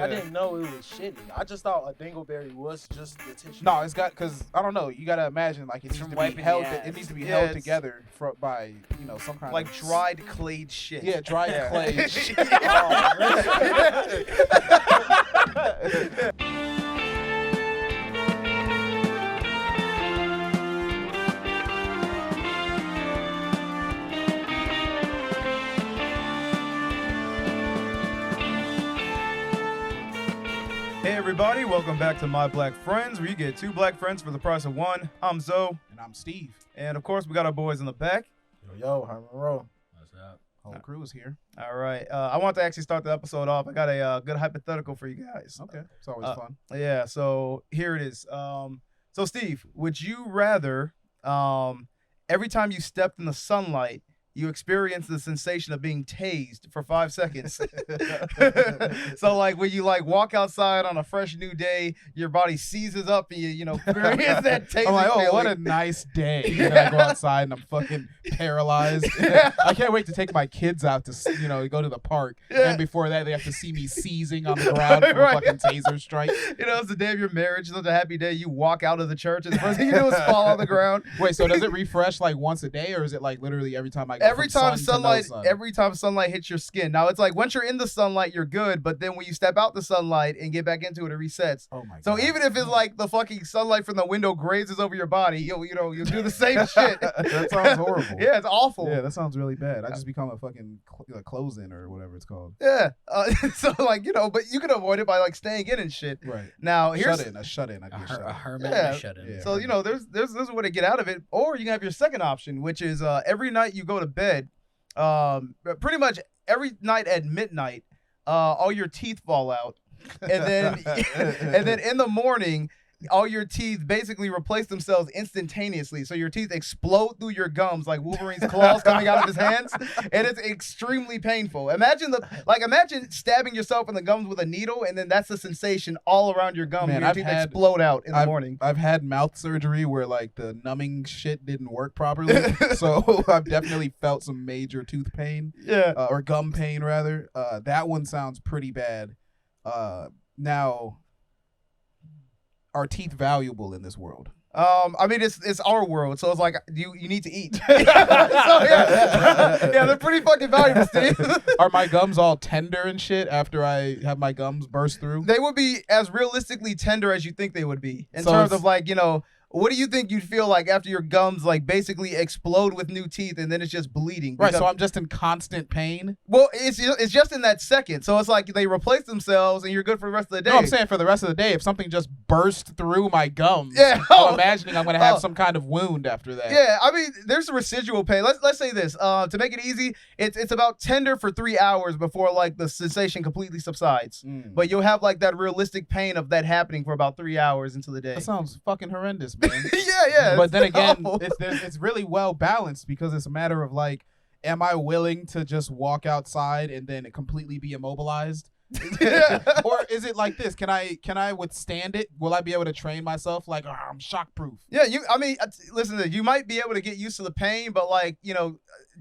I didn't know it was shitty. I just thought a dingleberry was just the tissue. No, it's got because I don't know. You gotta imagine like it needs to be held. It needs to be held together by some kind like of dried clayed shit. Yeah, dried clay. Hey everybody, welcome back to My Black Friends, where you get two black friends for the price of one. I'm Zoe. And I'm Steve. And of course, we got our boys in the back. Yo, Hiram. What's up? Whole crew is here. All right. I want to actually start the episode off. I got a good hypothetical for you guys. Okay. It's always fun. Yeah, so here it is. So Steve, would you rather every time you stepped in the sunlight, you experience the sensation of being tased for 5 seconds? So like when you like walk outside on a fresh new day, your body seizes up and you experience that tasing. I'm like, feeling. what a nice day. And then I go outside and I'm fucking paralyzed. I can't wait to take my kids out to go to the park. Yeah. And before that, they have to see me seizing on the ground from a fucking taser strike. It's the day of your marriage. It's such a happy day. You walk out of the church and the first thing you do is fall on the ground. Wait, so does it refresh like once a day, or is it like literally every time I go Every from time sun to no sunlight, sun? every time sunlight hits your skin. Now it's like once you're in the sunlight, you're good, but then when you step out the sunlight and get back into it, it resets. Oh my god. So even if it's like the fucking sunlight from the window grazes over your body, you'll do the same shit. That sounds horrible. Yeah, it's awful. Yeah, that sounds really bad. I just become a fucking close-in or whatever it's called. Yeah. So like but you can avoid it by like staying in and shit. Right. Now here's a shut-in. I'd be a shut-in. A hermit Yeah. and a shut-in. Yeah. So there's a way to get out of it, or you can have your second option, which is every night you go to bed, pretty much every night at midnight, all your teeth fall out, and then in the morning, all your teeth basically replace themselves instantaneously. So your teeth explode through your gums like Wolverine's claws coming out of his hands, and it's extremely painful. Imagine stabbing yourself in the gums with a needle, and then that's the sensation all around your gums. Man, Your teeth explode out in the morning. I've had mouth surgery where like the numbing shit didn't work properly, so I've definitely felt some major tooth pain. Yeah. Or gum pain rather. That one sounds pretty bad. Now, are teeth valuable in this world? I mean, it's our world, so it's like you need to eat. So yeah, they're pretty fucking valuable, Steve. Are my gums all tender and shit after I have my gums burst through? They would be as realistically tender as you think they would be in So terms of like what do you think you'd feel like after your gums like basically explode with new teeth and then it's just bleeding? Right, so I'm just in constant pain? Well, it's just in that second. So it's like they replace themselves and you're good for the rest of the day. No, I'm saying for the rest of the day, if something just burst through my gums, Yeah. I'm imagining I'm going to have some kind of wound after that. Yeah, I mean, there's a residual pain. Let's say this. To make it easy, it's about tender for 3 hours before like the sensation completely subsides. But you'll have like that realistic pain of that happening for about 3 hours into the day. That sounds fucking horrendous, man. Yeah. But then again, awful. it's really well balanced because it's a matter of like, am I willing to just walk outside and then completely be immobilized? Or is it like this? Can I withstand it? Will I be able to train myself? Like, I'm shockproof. Yeah, listen, you might be able to get used to the pain, but like,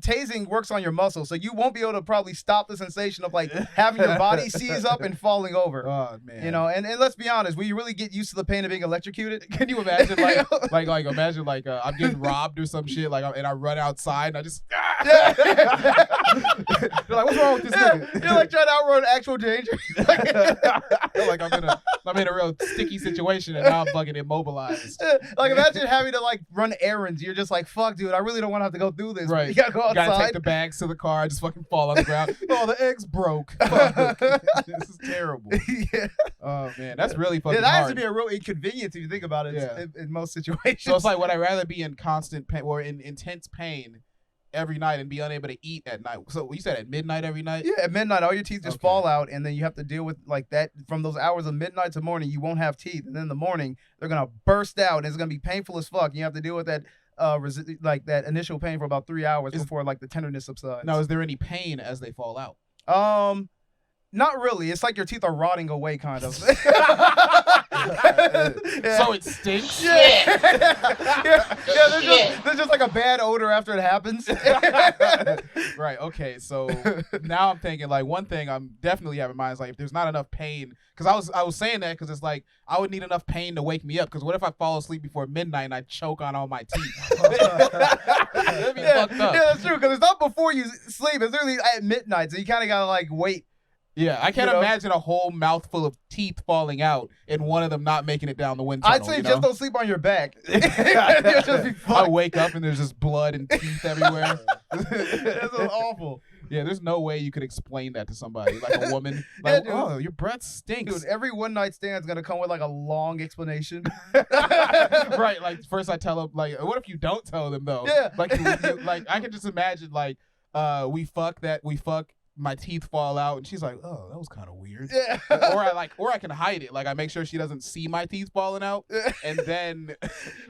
tasing works on your muscles, so you won't be able to probably stop the sensation of like having your body seize up and falling over. Oh man. And let's be honest, will you really get used to the pain of being electrocuted? Can you imagine imagine I'm getting robbed or some shit and I run outside and I just Yeah. They're like, what's wrong with this nigga? You're like trying to outrun actual danger. Like I'm in a real sticky situation and now I'm fucking immobilized. Like imagine having to like run errands. You're just like, fuck, dude, I really don't want to have to go through this. Right. You gotta go outside. Gotta take the bags to the car. I just fucking fall on the ground. Oh, the eggs broke. Fuck. This is terrible. Yeah. Oh man, that's really fucking Yeah, that has hard. to be a real inconvenience if you think about it. Yeah. In most situations. So it's like, would I rather be in constant pain or in intense pain every night and be unable to eat at night? So you said at midnight every night? Yeah, at midnight, all your teeth just fall out, and then you have to deal with like that from those hours of midnight to morning. You won't have teeth, and then in the morning they're gonna burst out, and it's gonna be painful as fuck. You have to deal with that, like that initial pain for about 3 hours before like the tenderness subsides. Now, is there any pain as they fall out? Not really. It's like your teeth are rotting away, kind of. So it stinks. There's just like a bad odor after it happens. Right. Okay. So now I'm thinking like one thing I'm definitely having in mind is like if there's not enough pain, because I was saying that because it's like I would need enough pain to wake me up. Because what if I fall asleep before midnight and I choke on all my teeth? That'd be fucked up. Yeah, that's true. Because it's not before you sleep. It's literally at midnight, so you kind of gotta like wait. Yeah, I can't imagine a whole mouthful of teeth falling out and one of them not making it down the wind tunnel. I'd say just don't sleep on your back. I wake up and there's just blood and teeth everywhere. That's awful. Yeah, there's no way you could explain that to somebody, like a woman. Like, Yeah, oh, your breath stinks. Dude, every one night stand's gonna come with like a long explanation. Right, like first I tell them, like, what if you don't tell them though? Yeah. Like, like I can just imagine, like, we fuck, my teeth fall out, and she's like, "Oh, that was kind of weird." Yeah. or I can hide it. Like I make sure she doesn't see my teeth falling out, and then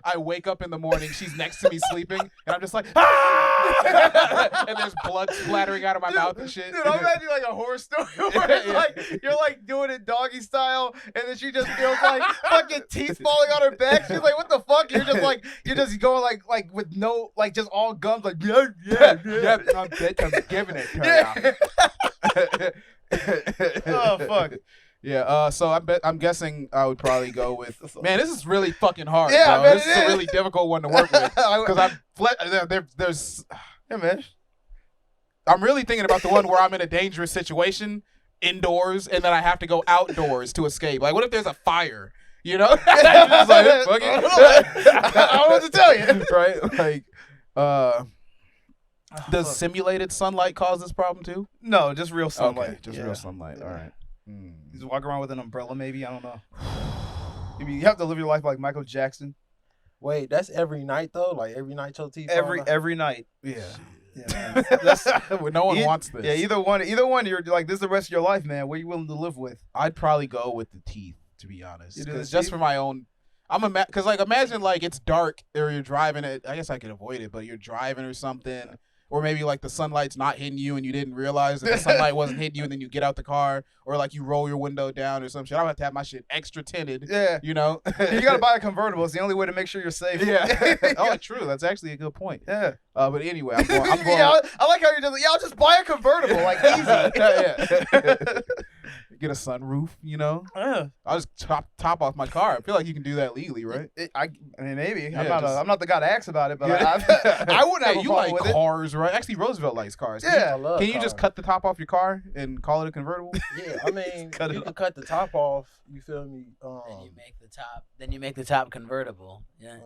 I wake up in the morning. She's next to me sleeping, and I'm just like, ah! And there's blood splattering out of my mouth and shit. Dude, I'm imagining like a horror story where it's like you're like doing it doggy style, and then she just feels like fucking teeth falling on her back. She's like, "What the fuck?" You're just going like with no like just all gums like yeah. I'm giving it to her. Oh fuck. Yeah, so I'm guessing I would probably go with. Man, this is really fucking hard. Yeah, bro. man, This is a really difficult one to work with because there's. Yeah, man. I'm really thinking about the one where I'm in a dangerous situation indoors and then I have to go outdoors to escape. Like, what if there's a fire? You know, just like, fuck it. I don't know what to tell you. Right? Like, does simulated sunlight cause this problem too? No, just real sunlight. Okay, just real sunlight. All right. Just walk around with an umbrella, maybe. I don't know. Maybe you have to live your life like Michael Jackson. Wait, that's every night though? Like every night your teeth? Every night. Yeah. Yeah, that's, no one wants this. Yeah, either one. You're like, this is the rest of your life, man. What are you willing to live with? I'd probably go with the teeth, to be honest. You do the Just teeth? for my own. Because like imagine like it's dark or you're driving it. I guess I could avoid it, but you're driving or something. Or maybe like the sunlight's not hitting you and you didn't realize that the sunlight wasn't hitting you, and then you get out the car, or like you roll your window down or some shit. I would have to have my shit extra tinted. Yeah. You know? You gotta buy a convertible. It's the only way to make sure you're safe. Yeah. Oh, true. That's actually a good point. Yeah. But anyway, I'm going. Yeah, I like how you're just like, I'll just buy a convertible. Like, easy. Yeah. Get a sunroof, you know? Yeah. I'll just top off my car. I feel like you can do that legally, right? I mean, maybe. Yeah, I'm not the guy to ask about it, but Yeah. I wouldn't have a you problem like with cars, right? Actually, Roosevelt likes cars. Yeah. I love Can you cars. just cut the top off your car and call it a convertible? Yeah, I mean, cut it you can off. cut the top off. You feel me? Then you make the top. Then you make the top convertible. Yeah.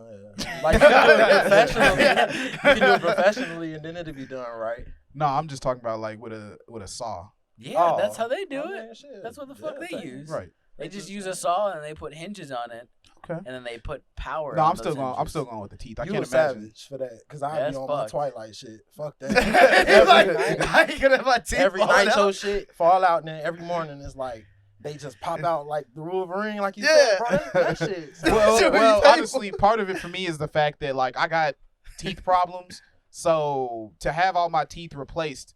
Like you can do it professionally. You can do it professionally, and then it'll be done right. No, I'm just talking about like with a saw. Yeah, Oh, that's how they do I it. mean, shit. That's what the fuck Yeah, they thank you. use. Right. They just use a saw and they put hinges on it, Okay. and then they put power. No, on I'm still those going. I'm hinges. still going with the teeth. I You can't a imagine. savage for that, cause I Yeah, be that's on my fucked. Twilight shit. Fuck He's that. like, night- I ain't gonna have my teeth every falling night out. your shit fall out, and then every morning it's like they just pop out like the Wolverine, like you Yeah. said, bro. That shit. Well, honestly, part of it for me is the fact that like I got teeth problems, so to have all my teeth replaced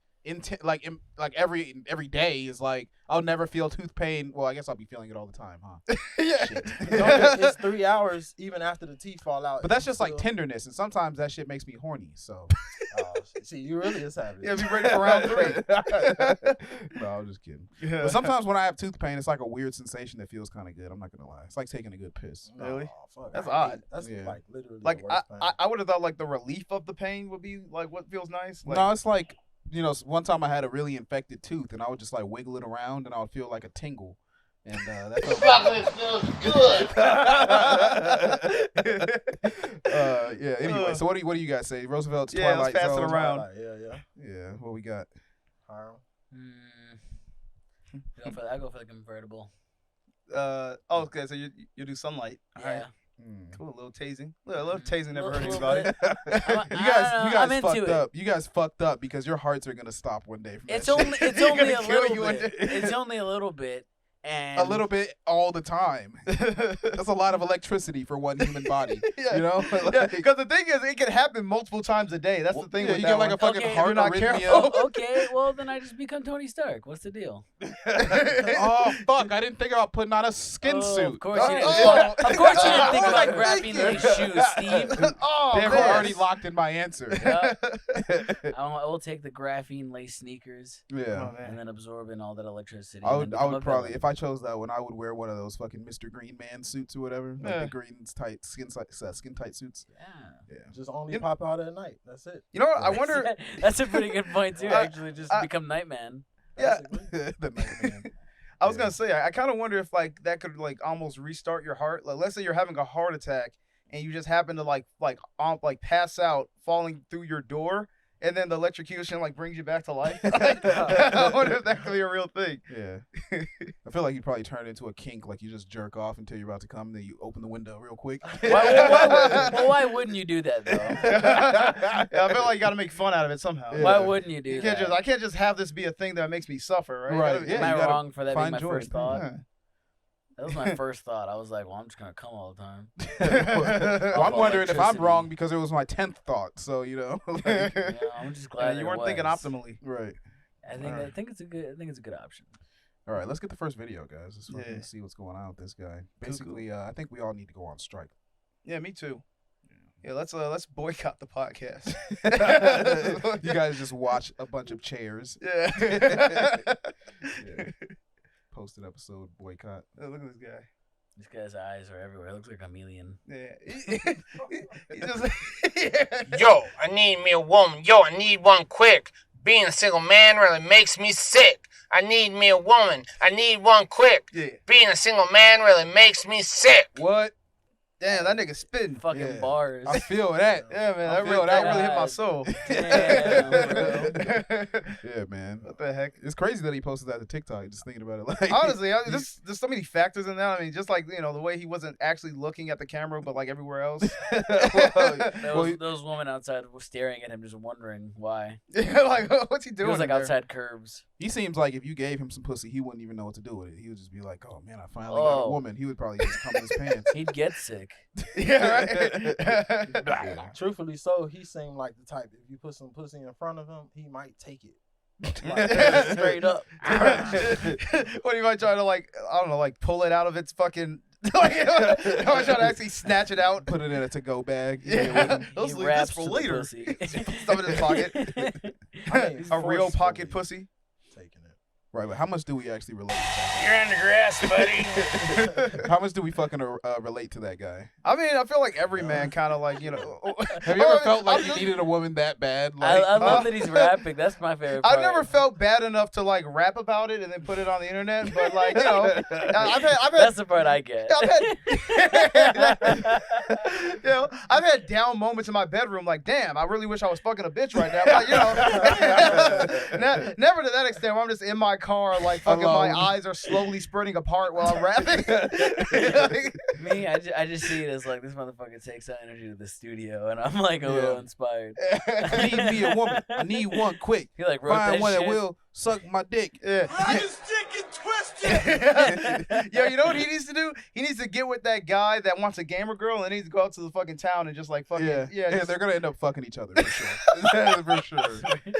every day is like I'll never feel tooth pain. Well, I guess I'll be feeling it all the time, huh? Yeah. It's 3 hours even after the teeth fall out. But that's just like Still- tenderness, and sometimes that shit makes me horny. So Oh, see, you really a savage. Yeah, be ready for round 3. no, I'm just kidding. Yeah. But sometimes when I have tooth pain, it's like a weird sensation that feels kind of good. I'm not gonna lie. It's like taking a good piss. No, Really? fuck, That's I hate- odd. That's Yeah. like literally Like the worst pain. I would have thought like the relief of the pain would be like what feels nice. Like, No, it's like, you know, one time I had a really infected tooth, and I would just like wiggle it around, and I would feel like a tingle, and that felt yeah. Anyway, so what do you guys say? Roosevelt's Yeah, Twilight let's pass it Zone. around. Twilight, yeah. Yeah, what we got? Hiram. I go for the convertible. Okay, so you do sunlight. All Yeah. right. Cool, a little tasing. A little tasing never hurt Little anybody. bit. You I'm guys into fucked it. up. You guys fucked up because your hearts are gonna stop one day from It's that only shit. it's only a Gonna kill little you one bit. day. It's only a little bit, And A little bit all the time. That's a lot of electricity for one human body. Yeah. You know? Yeah, because the thing is, it can happen multiple times a day. That's the thing Yeah, with you that get like one. a fucking Okay, heart you're not arrhythmia. careful. Okay, well then I just become Tony Stark. What's the deal? Oh fuck! I didn't think about putting on a skin suit. Of course you didn't. Oh. Of course you didn't think I was about like, graphene lace shoes, Steve. Oh, They were man. already locked in my answer. Yeah. I will take the graphene lace sneakers Yeah. Oh, man. and then absorb in all that electricity. I and would then become a probably, villain. if I chose that one, I would wear one of those fucking Mr. Green Man suits or whatever, like Yeah. the green tight skin tight suits. Yeah. Yeah. Just only You- pop out at night. That's it. You know what? I wonder. That's a pretty good point too. Actually, just become Nightman. Yeah. The Nightman. I was Yeah. gonna say, I kind of wonder if like that could like almost restart your heart. Like, let's say you're having a heart attack and you just happen to like pass out, falling through your door, and then the electrocution like brings you back to life. Like, I wonder if that could be a real thing. Yeah. I feel like you probably turn it into a kink, like you just jerk off until you're about to come, then you open the window real quick. Why wouldn't you do that though? Yeah, I feel like you got to make fun out of it somehow. Yeah. Why wouldn't you do You that? can't just, I can't just have this be a thing that makes me suffer, right? Right, You gotta- yeah. Am you I gotta wrong for that being find my joy. first thought? Yeah. That was my first thought. I was like, well, I'm just gonna come all the time. Well, I'm All wondering if I'm electricity. wrong because it was my 10th thought. So, you know. like- Yeah, I'm just glad you it weren't thinking was. optimally. right. I think it's a good option. All right, let's get the first video, guys. Let's fucking Yeah. see what's going on with this guy. Basically, I think we all need to go on strike. Yeah, me too. Yeah, let's boycott the podcast. You guys just watch a bunch of chairs. Yeah. Yeah. Posted episode boycott. Look at this guy. This guy's eyes are everywhere. It looks like a chameleon. Yeah. He just, Yo, I need me a woman. Yo, I need one quick. Being a single man really makes me sick. I need me a woman. I need one quick. Yeah. Being a single man really makes me sick. What? Damn, that nigga spitting. Fucking Yeah. bars. I feel that. Yeah, man, I that, feel that that really hit my one. soul. Damn, bro. Yeah, man. What the heck? It's crazy that he posted that to TikTok. Just thinking about it, like Honestly, there's so many factors in that. I mean, just like, you know, the way he wasn't actually looking at the camera, but like everywhere else. Those women outside were staring at him, just wondering why. Yeah, like, what's he He doing? was like in there? outside curbs. he seems like if you gave him some pussy, he wouldn't even know what to do with it. He would just be like, "Oh man, I finally got a Oh. woman." He would probably just come in his pants. He'd get sick. Yeah, right. Yeah. Truthfully, so he seemed like the type. If you put some pussy in front of him, he might take it. Straight up. What he might try to like, I don't know, like pull it out of its fucking. Like, he might try to actually snatch it out. Put it in a to-go bag. Yeah. He Let's leave this raps for to the later. pussy. Stuff in his pocket. I mean, A real pocket forcefully pussy. taking it. Right, but how much do we actually relate? To You're in the grass, buddy. that? How much do we fucking relate to that guy? I mean, I feel like every man kind of like, you know. Have you ever I felt like I'm you just- needed a woman that bad? I Like, love that he's rapping. That's my favorite part. I've never felt bad enough to like rap about it and then put it on the internet, but like, you know, I've had That's the part I get. I've had down moments in my bedroom, like, damn, I really wish I was fucking a bitch right now. But, you know, never to that extent. Where I'm just in my car, like, fucking, my Alone. eyes are slowly spreading apart while I'm rapping. Me, I just see it as like this motherfucker takes that energy to the studio, and I'm like a little Yeah. inspired. I need me a woman. I need one quick. He like wrote Find that one shit. that will suck my dick. Yeah. Yo, you know what he needs to do? He needs to get with that guy that wants a gamer girl and he needs to go out to the fucking town and just like fucking just- They're gonna end up fucking each other for sure. For sure.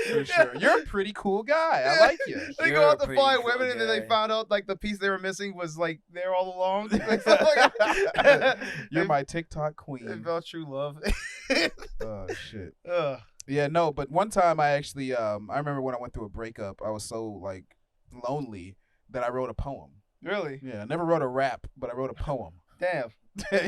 For sure. You're a pretty cool guy. I like you. They You're go a out to pretty find cool women and then they guy. found out like the piece they were missing was like there all along. Like, stuff like that. You're They- my TikTok They queen. felt true love. Oh shit. Ugh. Yeah, no, but one time I actually I remember when I went through a breakup, I was so like lonely that I wrote a poem. Really? Yeah, I never wrote a rap, but I wrote a poem. Damn. Yeah.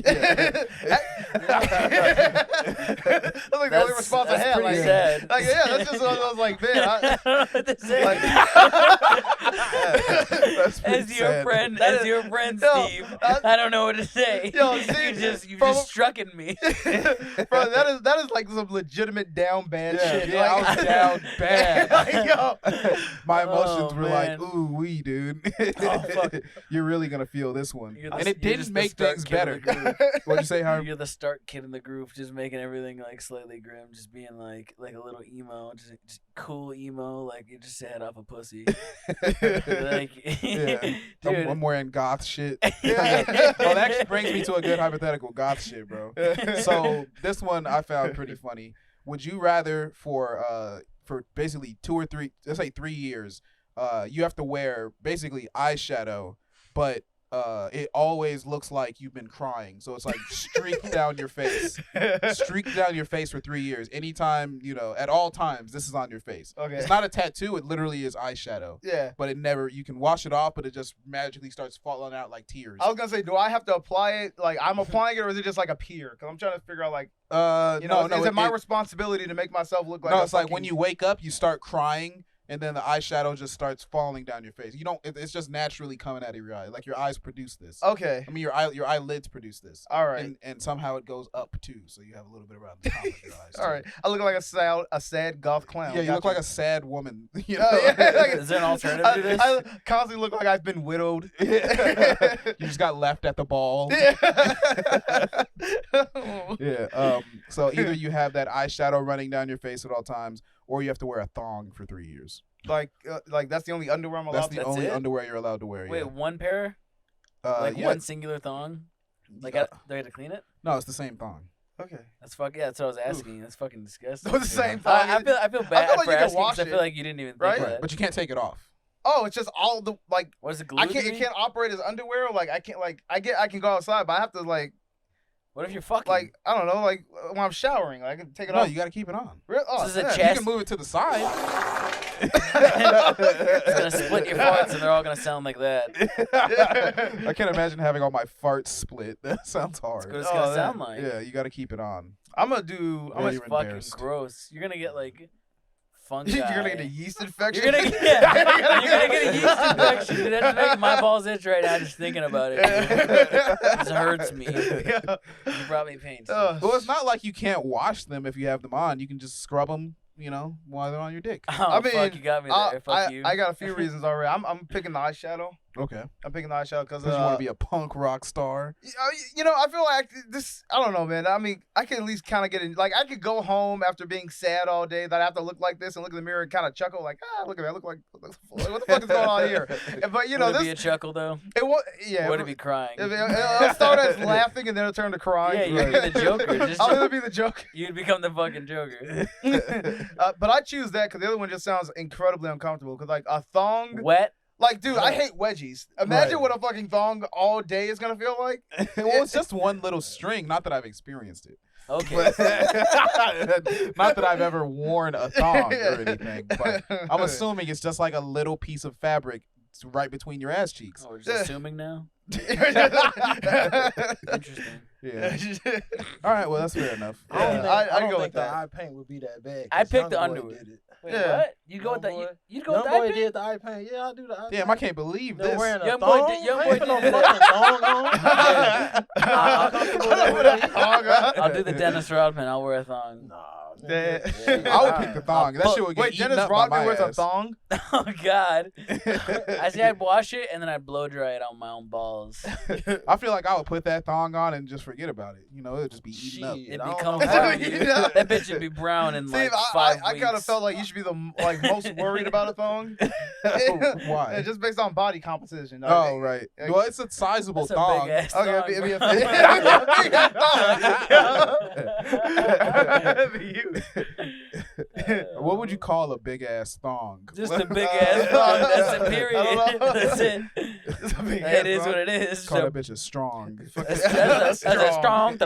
That's like the only response I that's had. pretty Like, sad. like, yeah, that's just what I was like, man. I don't know what to say. Like- That's pretty As your sad. friend, That as is- your friend, Yo, Steve, that- I don't know what to say. Yo, you Steve, just from- struck at me. Bro, that is like some legitimate down bad Yeah, shit. yeah, like, I was down bad. Like, yo. My emotions Oh, were man. like, ooh, wee, dude. Oh, fuck. You're really gonna feel this one. You're the- And it you're didn't just the make Stark things kid in the better. group. What'd you say, Hiram? You're the Stark kid in the group, just making everything like slightly grim, just being like a little emo, just cool emo, like you just head off a pussy. Like, Yeah. dude. I'm wearing goth shit. Well, that actually brings me to a good hypothetical goth shit, bro. So this one I found pretty funny. Would you rather for basically 2 or 3, let's say 3 years, you have to wear basically eyeshadow, but it always looks like you've been crying. So it's like streaked down your face. Streaked down your face for 3 years. Anytime, at all times, this is on your face. Okay. It's not a tattoo. It literally is eyeshadow. Yeah. But you can wash it off, but it just magically starts falling out like tears. I was gonna say, do I have to apply it? Like I'm applying it, or is it just like appear? Because I'm trying to figure out, like, no, is it my responsibility to make myself look like? No, it's like when you wake up, you start crying, and then the eyeshadow just starts falling down your face. It's just naturally coming out of your eye. Like your eyes produce this. Okay. I mean, your eyelids produce this. All right. And somehow it goes up too, so you have a little bit around the top of your eyes. All right. I look like a sad goth clown. Yeah, you look like a sad woman. Is there an alternative to this? I constantly look like I've been widowed. You just got left at the ball. Yeah. So either you have that eyeshadow running down your face at all times, or you have to wear a thong for 3 years. Like that's the only underwear I'm allowed That's to. the only underwear you're allowed to wear. Wait, yeah. one pair? Yeah. One singular thong? Like, Yeah. they had to clean it? No, it's the same thong. Okay. That's that's what I was asking. That's fucking disgusting. It's the same thing. I feel bad like for you can asking wash because I feel it, like you didn't even think right? of that. But you can't take it off. Oh, it's just all the like. What is it, I glued can't. to It me? can't operate as underwear. Like I can't. Like I can go outside, but I have to like. What if you're fucking? Like I don't know. Like when I'm showering, I can take it No, off. you got to keep it on. Oh, So is it snap. You chest- can move it to the side. It's gonna split your farts and they're all gonna sound like that. I can't imagine having all my farts split. That sounds hard. That's what it's Oh, gonna man. sound like. Yeah, you got to keep it on. I'm gonna do. Or I'm you're gonna. Fucking embarrassed. gross. You're gonna get like fungi. You're gonna get a yeast infection. You're gonna get, yeah, you're gonna get a yeast infection. Dude, that's making my balls itch right now just thinking about it. It hurts me. Yeah. You brought me pain. too. Well, it's not like you can't wash them if you have them on. You can just scrub them, while they're on your dick. Oh, I mean, fuck, you got me there. Fuck you. I got a few reasons already. I'm picking the eyeshadow. Okay. I'm picking the eyeshadow because Because you want to be a punk rock star. I feel like this. I don't know, man. I mean, I can at least kind of get in. Like, I could go home after being sad all day. That I have to look like this and look in the mirror and kind of chuckle, like, look at me. I look like what the fuck is going on here? But Would it be a this chuckle though? it was yeah. Would it be crying? It'll start as laughing and then it'll turn to crying. Yeah, you'd be the Joker. Just I'll either be the joke. you'd become the fucking Joker. But I choose that because the other one just sounds incredibly uncomfortable. Because like a thong, Wet. like dude, I hate wedgies. Imagine Right. what a fucking thong all day is gonna feel like. Well, it's just one little string. Not that I've experienced it. Okay. Not that I've ever worn a thong or anything. But I'm Oh, assuming it's just like a little piece of fabric right between your ass cheeks. Oh, we're just assuming now. Interesting. Yeah. All right. Well, that's fair enough. I don't, Yeah. think, I'd I don't go think with the that. eye paint would be that bad. I 'cause picked the Youngboy underwear. did it. Wait, Yeah. what? You go with the Youngboy- you go with the eye Youngboy paint? did the eye paint. Yeah, I do the eye paint. Damn, I can't believe They're this. wearing a Youngboy thong. did- Youngboy I ain't put no did fucking thong on. I'll do the Dennis Rodman. I'll wear a thong. Nah. Yeah. I would pick the thong. That shit would get Wait, eaten Dennis up by Rodman my wears a ass. thong? Oh God! I say I'd wash it and then I'd blow dry it on my own balls. I feel like I would put that thong on and just forget about it. It would just be eaten up. Shit, It'd I don't become know hard. how you you- know. That bitch would be brown in like Steve, 5 I weeks. kind of felt like you should be the most worried about a thong. Why? Yeah, just based on body composition. Oh, right. Well, it's a sizable That's a thong. big ass Okay, thong, it'd be a bro. big ass thong. What would you call a big ass thong? Just a big ass thong. That's it. I don't Period. know. That's it. It's a big It ass is thong. what it is. Call So- that bitch a strong. that's a strong.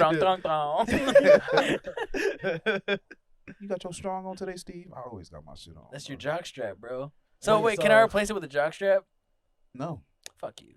You got your strong on today, Steve? I always got my shit on. That's your jock strap, bro. So Wait, wait, can I so- replace it with a jock strap? No. Fuck you.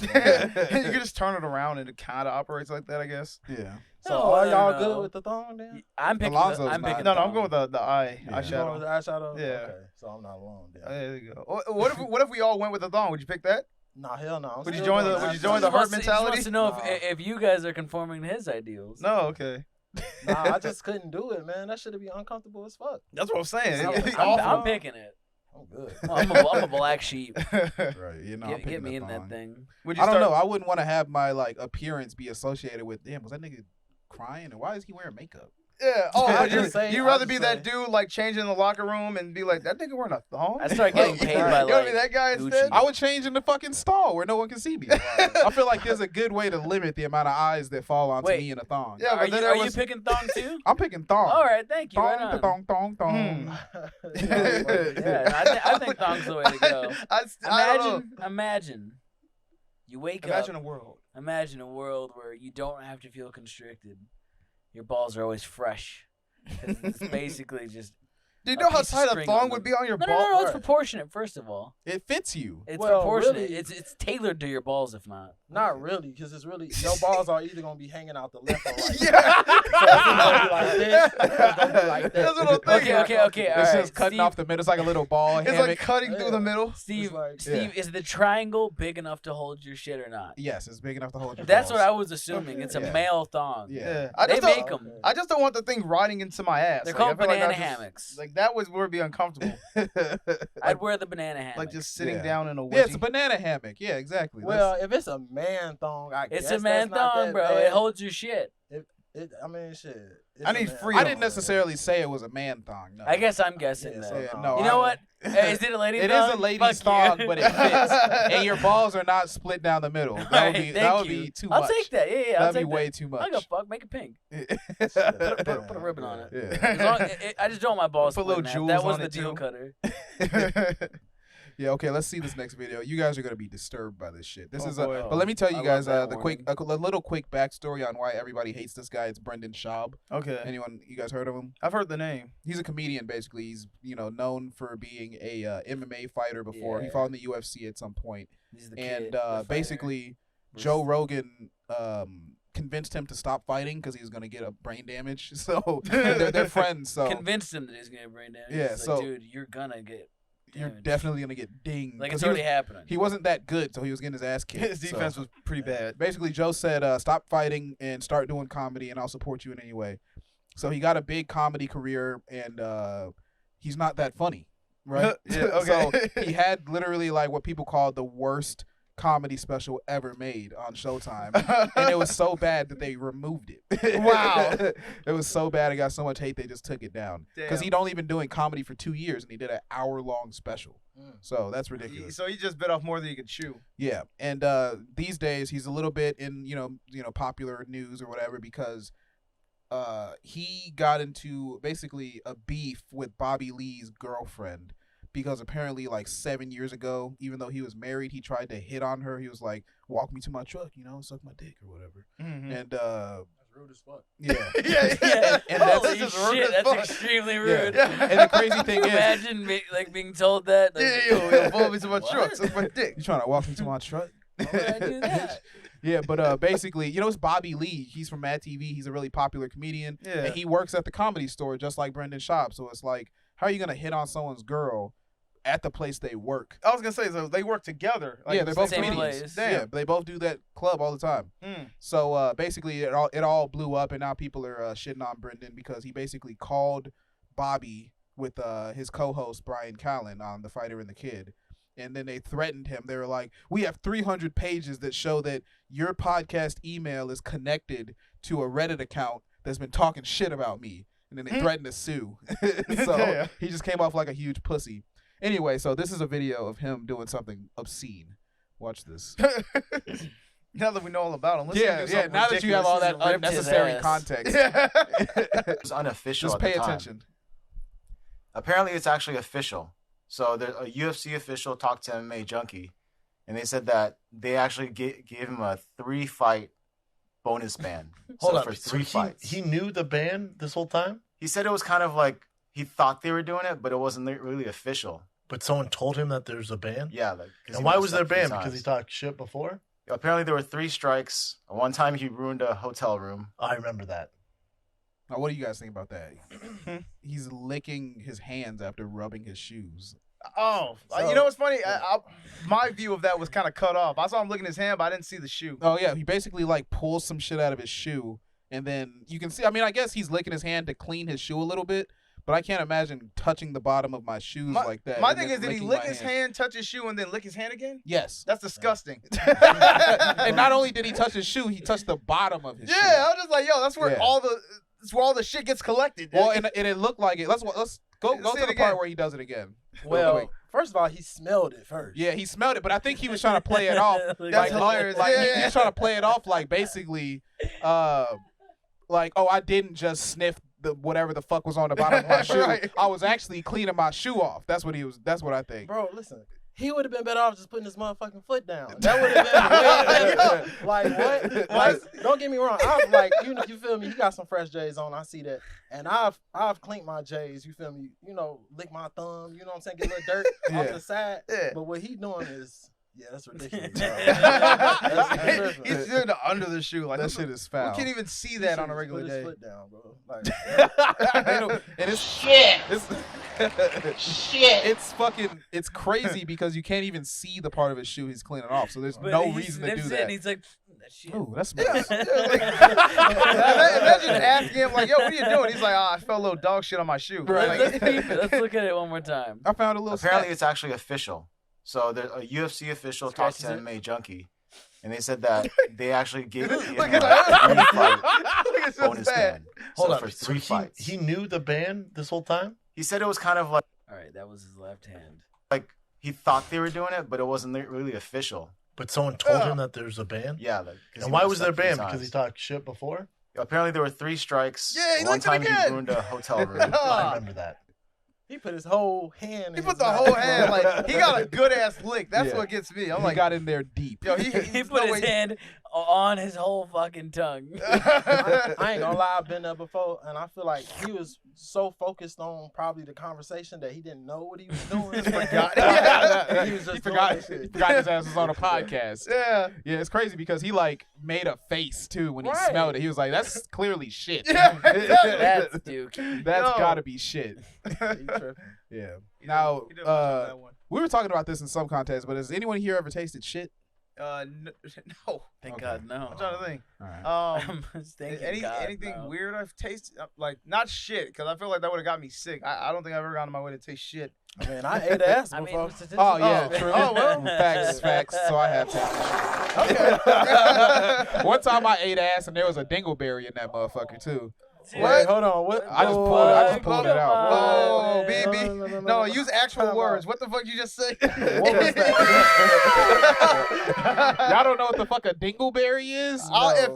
You can just turn it around and it kind of operates like that, I guess. Yeah. So No, are no, y'all no. good with the thong then? I'm picking. Alonzo's I'm picking. not. No, I'm thong. going with the eye Yeah. You going with the eyeshadow. eyeshadow? Yeah. Okay, so I'm not alone then. There you go. What if we all went with the thong? Would you pick that? Nah, hell no. I'm Would you still join doing the- would you eyeshadow. join the He herd wants to- he mentality? wants to know Nah. if you guys are conforming to his ideals. No, okay. Nah, I just couldn't do it, man. That should be uncomfortable as fuck. That's what I'm saying. I'm picking it. I'm good. I'm a black sheep. Right. I'm Get picking me the in that thong. thing. Would you I don't start- know. I wouldn't want to have my appearance be associated with. Damn, was that nigga crying? And why is he wearing makeup? Yeah. Oh, I but just say- you'd I rather just be that dude like changing in the locker room and be like, that nigga wearing a thong? I start getting paid by You wanna be like that guy Gucci. instead? I would change in the fucking stall where no one can see me. I feel like there's a good way to limit the amount of eyes that fall onto Wait. me in a thong. Yeah, Are but you then are there you was picking thong too? I'm picking thong. All right, thank you. Right Thong, on. thong, thong, thong. Yeah, I think thong's the way to go. I don't know. Imagine you wake Imagine up. a world. Imagine a world where you don't have to feel constricted. Your balls are always fresh. 'Cause it's basically just. Do you a know how piece of tight a string thong on would them. be on your No, ball? no, no, it's proportionate. First of all, It fits you. it's Well, proportionate. really- It's tailored to your balls, if not. Not really, because it's really your balls are either gonna be hanging out the left or right. Yeah. So it's gonna be like this. It's gonna be like that. That's what I'm thinking. Okay. All It's right, just cutting Steve, off the middle. It's like a little ball It's hammock. like cutting through the middle. Steve, like- Steve, is the triangle big enough to hold your shit or not? Yes, it's big enough to hold your That's balls. what I was assuming. It's a Yeah. male thong. Yeah. I They just make don't, them. I just don't want the thing riding into my ass. They're Like, I called feel like banana I just- hammocks. Like that was where it'd be uncomfortable. I'd wear the banana hammock. Like just sitting Yeah. down in a wedgie. Yeah, it's a banana hammock. Yeah, exactly. Well, if it's a man thong, I It's guess a man that's not thong, that bro. bad. It holds your shit. I mean, shit. It's I a need man freedom. I didn't necessarily say it was a man thong. No. I guess I'm guessing Yeah, that. so Yeah, no. no, You know I- what? Is it a lady It thong? is a lady's Fuck thong, you. but it fits, and your balls are not split down the middle. That would Alright, be thank be you. too I'll much. take that. Yeah, I'll That'd be take way that. too I much. go fuck. Make it pink. put Put a ribbon on it. Yeah. As long, I just don't want my balls Put split little in half. jewels That was on the it, deal too. cutter. Yeah, okay, let's see this next video. You guys are gonna be disturbed by this shit. This Oh, is boy. but let me tell you I guys love that the quick a little quick backstory on why everybody hates this guy. It's Brendan Schaub. Okay. Anyone you guys heard of him? I've heard the name. He's a comedian basically. He's known for being a MMA fighter before. He Yeah. fought in the UFC at some point. He's the And kid, the fighter. basically Joe Rogan convinced him to stop fighting because he was gonna get a brain damage. So they're friends. So convinced him that he's gonna brain damage. Yeah, He's so- like, dude, you're gonna get. you're damaged. definitely gonna get dinged. Like 'Cause it's he was- already happening. He wasn't that good, so he was getting his ass kicked. His so- defense was pretty bad. Basically, Joe said, stop fighting and start doing comedy, and I'll support you in any way. So he got a big comedy career, and he's not that funny, right? Yeah, okay. So he had literally like what people call the worst comedy special ever made on Showtime. And it was so bad that they removed it. Wow. It was so bad, it got so much hate, they just took it down. Because Damn. he'd only been doing comedy for 2 years, and he did an hour-long special. So that's ridiculous. So he just bit off more than he could chew. Yeah, and these days he's a little bit in popular news or whatever because he got into basically a beef with Bobby Lee's girlfriend because apparently like 7 years ago, even though he was married, he tried to hit on her. He was like, "Walk me to my truck, suck my dick or whatever." Mm-hmm. And That's rude as fuck. yeah, yeah. And that's Holy just rude shit, as that's fuck. extremely Yeah. rude. And the crazy thing is, Imagine being told that. Like, Yo, follow me to my What? truck. Suck my dick. you trying to walk me to my truck? Why would I do that? Yeah, but basically, it's Bobby Lee. He's from Mad TV. He's a really popular comedian. Yeah. And he works at the Comedy Store just like Brendan Schaub. So it's like, how are you going to hit on someone's girl at the place they work? I was gonna say, so they work together. Like, Yeah, they're both same comedians. place. Damn. Yeah, they both do that club all the time. Mm. So basically, it all blew up, and now people are shitting on Brendan because he basically called Bobby with his co-host Brian Callen on The Fighter and the Kid. And then they threatened him. They were like, "We have 300 pages that show that your podcast email is connected to a Reddit account that's been talking shit about me." And then they threatened to sue. So Damn. he just came off like a huge pussy. Anyway, so this is a video of him doing something obscene. Watch this. Now that we know all about him, let's go do something Now that you have all that ridiculous. Ripped his unnecessary ass. context, Yeah. It was unofficial just at pay the time. attention. Apparently, it's actually official. So a UFC official talked to MMA Junkie, and they said that they actually gave him a 3-fight bonus ban. Hold so on. for So 3 fights. he knew the ban this whole time, He said it was kind of like he thought they were doing it, but it wasn't really official. but someone told him that there's a ban. Yeah. Like, 'cause And he why messed was there a up 3 ban? Because times. he talked shit before. Apparently, there were 3 strikes. One time, he ruined a hotel room. I remember that. Now, what do you guys think about that? He's licking his hands after rubbing his shoes. Oh, So- you know what's funny? My view of that was kind of cut off. I saw him looking at his hand, but I didn't see the shoe. Oh yeah, he basically like pulls some shit out of his shoe, and then you can see. I mean, I guess he's licking his hand to clean his shoe a little bit, but I can't imagine touching the bottom of my shoes like that. My and thing then is, did he licking lick my his hand, touch his shoe, and then lick his hand again? Yes. That's disgusting. And not only did he touch his shoe, he touched the bottom of his shoe. Yeah, I was just like, yo, that's where Yeah. all the That's where all the shit gets collected. Well, and it looked like it. Let's go See to it the again. part where he does it again. real Well, quick. first of all, he smelled it first. Yeah, he smelled it, but I think he was trying to play it off. That's hilarious. Like, Yeah. he's trying to play it off like basically, like, oh, I didn't just sniff the whatever the fuck was on the bottom of my shoe. Right. I was actually cleaning my shoe off. That's what he was. That's what I think. Bro, listen. He would have been better off just putting his motherfucking foot down. That would have been way better. Like, what? Like, don't get me wrong. I'm like, you feel me? He got some fresh J's on. I see that. And I've cleaned my J's, you feel me? You know, lick my thumb, you know what I'm saying? Get a little dirt off the side. Yeah. But what he doing is, yeah, that's ridiculous. That's He's doing it under the shoe. Like That shit is foul. You can't even see that on a regular put day. his foot down, bro. Like, And it's Shit. Shit. it's fucking it's crazy because you can't even see the part of his shoe he's cleaning off. So there's But no he reason to sniffs do it that. And he's like, that shit. Ooh, that Yeah. smells. Imagine asking him like, "Yo, what are you doing?" He's like, "Oh, I felt a little dog shit on my shoe." Right. Like, Let's look at it one more time. I found a little. Apparently, snap. it's actually official. So there, a UFC official talked to Scratches it? MMA junkie, and they said that they actually gave him Look a at three-fight Look at so bonus sad. ban. Hold So on. for So 3 fights. he knew the ban this whole time? He said it was kind of All right, that was his left hand. like he thought they were doing it, but it wasn't really official. But someone told him that there's a ban? Yeah. 'cause he And why messed was there a up 3 ban? Because he times. talked shit before? Apparently there were 3 strikes. Yeah, he One licked it time he again. ruined a hotel room. I remember that. he put his whole hand in He his put the mouth. whole hand like he got a good ass lick. That's Yeah. what gets me. I'm He like, got in there deep. yo, He he's put no his way- hand on his whole fucking tongue. I ain't gonna lie, I've been there before, and I feel like he was so focused on probably the conversation that he didn't know what he was doing. He forgot. He was just He forgot. doing that shit. He forgot his ass was on a podcast. Yeah. Yeah, it's crazy because he like made a face too when he Right. smelled it. He was like, "That's clearly shit." Yeah, That's Duke. That's Yo. gotta be shit. He tripping. Yeah. Now, He did much on that one. we were talking about this in some contests, but has anyone here ever tasted shit? No. Thank Okay. God, no. I'm trying to think. All right. Um, I'm just thinking, God, anything no. weird I've tasted? Like not shit, because I feel like that would have got me sick. I don't think I've ever gone on my way to taste shit. I mean, I ate ass I mean, before. Oh yeah, Oh. true. Oh, well. Facts. So I have tasted Okay. shit. One time I ate ass and there was a dingleberry in that motherfucker too. Wait, hold on. What? I just pulled it out. Oh, No, baby. no, no, no, No, no. use actual Time words. out. What the fuck you just say? What was Y'all don't know what the fuck a dingleberry is?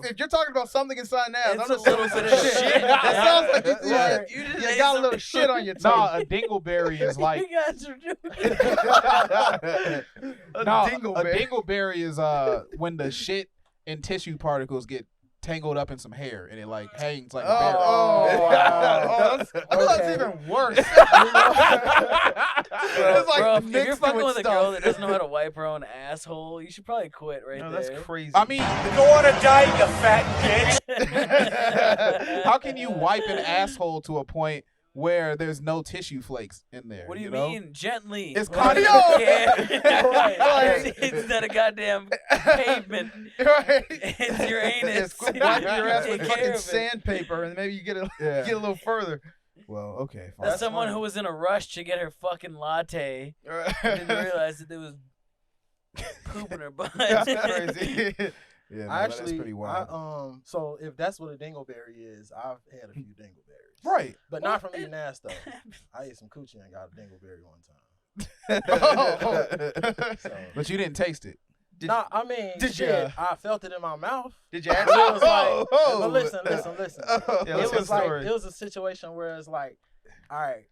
If you're talking about something inside now, It's I'm a just little bit of shit. That sounds like Right. you just got a ate little some- shit on your tongue. Nah, a dingleberry is like You guys are joking. A no, dingleberry. a dingleberry is when the shit and tissue particles get tangled up in some hair and it like hangs like a berry. wow. I feel that's Okay. even worse. Bro, It's like bro, if you're mixed fucking with with a girl stuff. that doesn't know how to wipe her own asshole, you should probably quit right No, there. that's crazy. I mean, how can you wipe an asshole to a point where there's no tissue flakes in there? What do you know? mean? Gently. It's Like, kind yeah. Right. It's not a goddamn pavement. right? It's your anus. It's wipe your ass Take with care fucking of it. sandpaper, and maybe you get a Yeah. get a little further. Well, okay. Fine. That's someone who was in a rush to get her fucking latte and didn't realize that there was poop in her butt. That's crazy. Yeah, no, I that's actually, pretty wild. so if that's what a dingleberry is, I've had a few dingleberries. Right. But not from eating ass though. I ate some coochie and got a dingleberry one time. So, But you didn't taste it. nah, I mean, did shit, ya? I felt it in my mouth. Did you It actually? was like, Oh. but listen. Yeah, It let's was hear the like story. it was a situation where it's like, all right,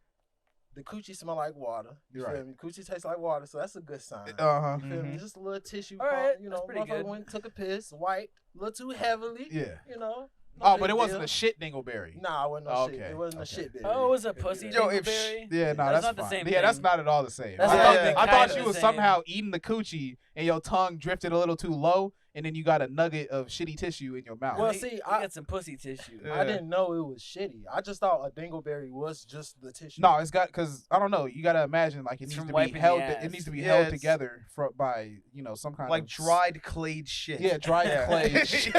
the coochie smell like water. You Right. feel me? Coochie tastes like water, so that's a good sign. Uh-huh. You feel me? Mhm. Just a little tissue, All right, you that's know, pretty motherfucker good. went and took a piss, wiped a little too heavily. Yeah. You know. no Oh, big but it wasn't deal. a shit dingleberry. Nah, it wasn't no Oh, shit. okay, It wasn't okay. a shit berry. Oh, it was a pussy Yo, if dingleberry? Yeah, no, that's not the fine. same Yeah, that's thing. not at all the same. That's I not thought, even I kind thought of you the was same. somehow eating the coochie and your tongue drifted a little too low, and then you got a nugget of shitty tissue in your mouth. Well, You- see, you I- got some pussy tissue. Yeah. I didn't know it was shitty. I just thought a dingleberry was just the tissue. no, it's got because I don't know. You got to imagine like it It's needs from to be wiping the held. ass. It needs to be Yeah, held it's- together by some kind Like of dried clayed shit. Yeah, dried Yeah. clay. shit.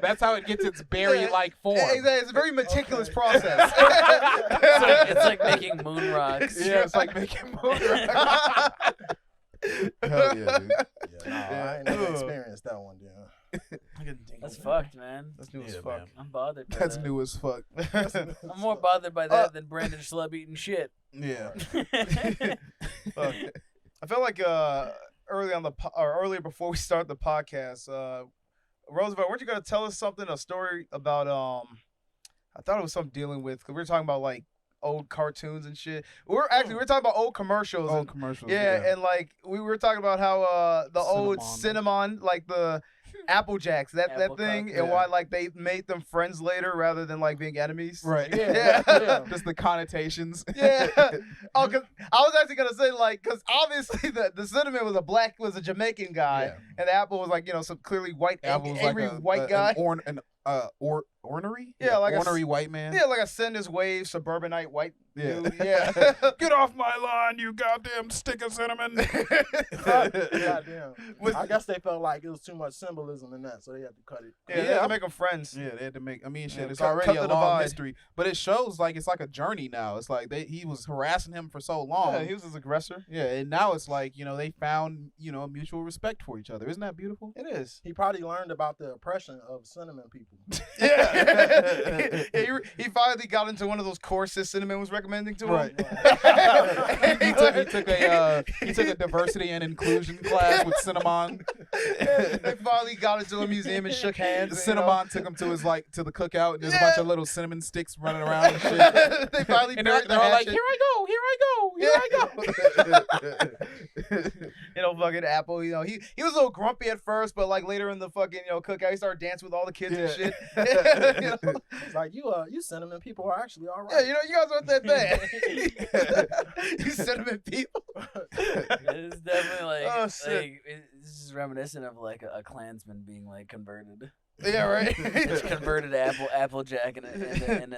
That's how it gets its berry-like form. Exactly. It's a very meticulous process. It's like making moon rocks. Yeah, it's like making moon rock. Hell yeah, dude. Yeah, no, I ain't never experienced that one, dude. That's That's fucked, man. That's new as Yeah, fuck. man. I'm bothered by That's that. new as fuck. I'm more bothered by that than Brandon Schlub eating shit. Yeah. Fuck. I felt like earlier before we start the podcast, Roosevelt, weren't you gonna tell us a story about I thought it was something dealing with, because we were talking about like old cartoons and shit. We were talking about old commercials. Old and, commercials. yeah, and like we were talking about how the old cinnamon, like the Apple Jacks, that Apple thing, Cup, and yeah. why like they made them friends later rather than like being enemies. Right. Yeah. Just the connotations. Yeah. Oh, cause I was actually gonna say like, cause obviously the cinnamon was a Jamaican guy, Yeah. and the apple was like, you know, some clearly white, Apple was angry like a, white guy. Ornery? Yeah, like a ornery white man. Yeah, like a send his wave suburbanite white Yeah. dude. Yeah. Get off my lawn, you goddamn stick of cinnamon. Goddamn. I guess they felt like it was too much symbolism in that, so they had to cut it. Yeah, they had to make them friends. Yeah, they had to make. I mean, shit. Yeah, It's cut already the a long divide. history, but it shows like it's like a journey now. It's like he was harassing him for so long. Yeah, he was his aggressor. Yeah, and now it's like they found a mutual respect for each other. Isn't that beautiful? It is. He probably learned about the oppression of cinnamon people. Yeah. he finally got into one of those courses Cinnamon was recommending to him. Right. he took a diversity and inclusion class with Cinnamon. They finally got into a museum and shook hands. and, Cinnamon took him to the cookout, and there's a bunch of little cinnamon sticks running around and shit. They finally And buried they're the all like, hatchet. "Here I go." Fucking Apple, he was a little grumpy at first, but like later in the fucking, cookout, he started dancing with all the kids and shit. It's like you cinnamon people are actually all Yeah, right. you guys aren't that bad. You cinnamon people. It's definitely like, Oh, shit. this is reminiscent of like a Klansman being like converted. Yeah, right. Just converted Applejack and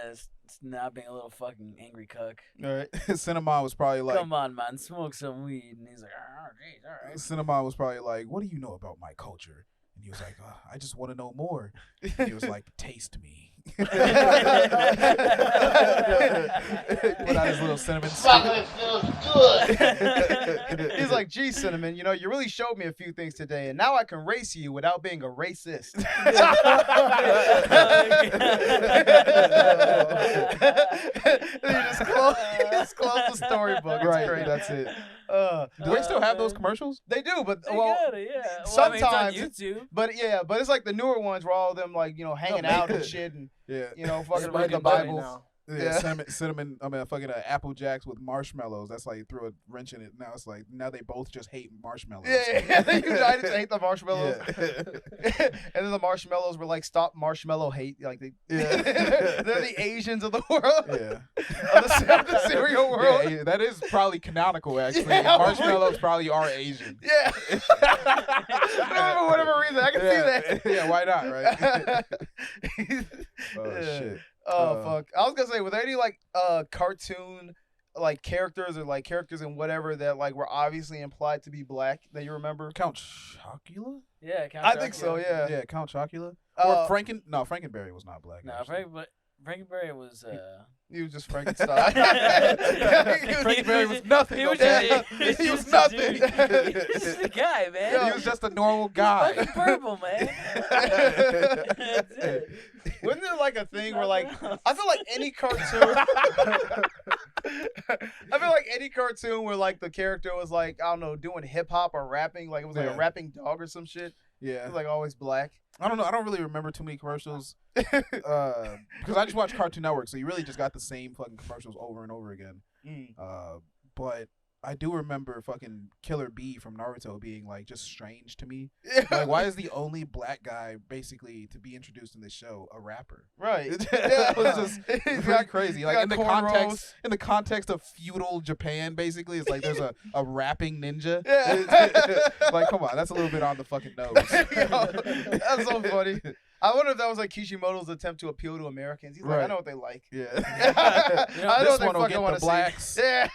not being a little fucking angry cuck. All right. Cinnamon was probably like, Come on, man, smoke some weed. And he's like, oh, geez, all right. Cinnamon was probably like, "What do you know about my culture?" And he was like, "I just want to know more." And he was like, "Taste me." Put out his little cinnamon stick. Fucking feels good. He's like, "Gee, Cinnamon, you really showed me a few things today, and now I can race you without being a racist." You just close the storybook. It's Right, great. that's it. Do Do they still have those commercials? They do, but They well, got it, yeah. Well, sometimes- I mean, it's on YouTube. but it's like the newer ones where all of them like hanging out and shit, and Yeah. fucking It's read the making money Bible. now. Yeah, cinnamon. I mean, fucking Apple Jacks with marshmallows. That's like threw a wrench in it. Now it's like they both just hate marshmallows. Yeah, they united to hate the marshmallows. Yeah. And then the marshmallows were like, "Stop marshmallow hate." Like they, Yeah. they're the Asians of the world, Yeah. of the cereal world. Yeah, that is probably canonical. Actually, Yeah, marshmallows probably are Asian. Yeah. For whatever reason, I can see that. Yeah, why not, right? Oh Yeah. shit. Oh fuck! I was gonna say, were there any like cartoon like characters or like characters in whatever that like were obviously implied to be black that you remember? Count Chocula? Yeah, Count I think so. Dracula. Yeah. Yeah, Count Chocula. Uh, Or Frankenberry was not black. No, actually. Frankenberry was. He was just Frankenstein. Frankenberry was nothing. He was okay? just- He was just a nothing. dude. He's just a guy, man. He was just a normal guy. Fucking purple, man. That's it. Wasn't there like a thing where like Nothing else. I feel like any cartoon I feel like any cartoon where like the character was like, I don't know, doing hip hop or rapping, like it was like Yeah. a rapping dog or some shit. It Yeah. was like always black. I don't know. I don't really remember too many commercials because I just watch Cartoon Network, so you really just got the same fucking commercials over and over again. But I do remember fucking Killer Bee from Naruto being like just strange to me. Like, why is the only black guy basically to be introduced in this show a rapper? Right. It was just He's pretty got- crazy. he's Like got in the cornrows. context of feudal Japan, basically, it's like there's a rapping ninja. Yeah. Like, come on, that's a little bit on the fucking nose. Yo, that's so funny. I wonder if that was like Kishimoto's attempt to appeal to Americans. He's like, I Right. know what they like. Yeah. I know This what they one will fucking get want the to blacks. see. Yeah.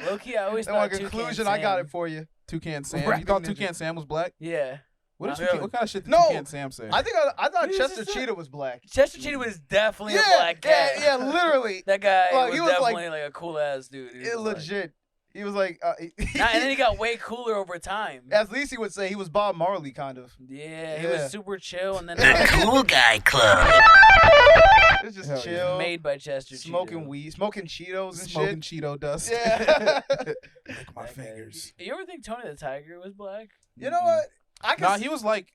Low-key, I always They want thought a Toucan conclusion. I got Sam- it for you. Toucan Sam. Rapping You thought ninja. Toucan Sam was black? Yeah. What Really? what kind of shit did No. Toucan Sam say? I thought He was Chester just a- Cheetah was black. Chester Cheetah was definitely a Yeah, black cat. yeah, literally. That guy Like, was he was, like- definitely like a cool ass dude. He It was like- legit. He was like, And then he got way cooler over time. at least he would say he was Bob Marley, kind of. Yeah, he Yeah. was super chill, and then Cool Guy Club. It's just Hell yeah. chill, made by Chester smoking Cheeto. weed, smoking Cheetos and Smoking shit. Cheeto dust. Yeah. Lick my That guy- fingers. You ever think Tony the Tiger was black? You know what? I can. Nah, he was like,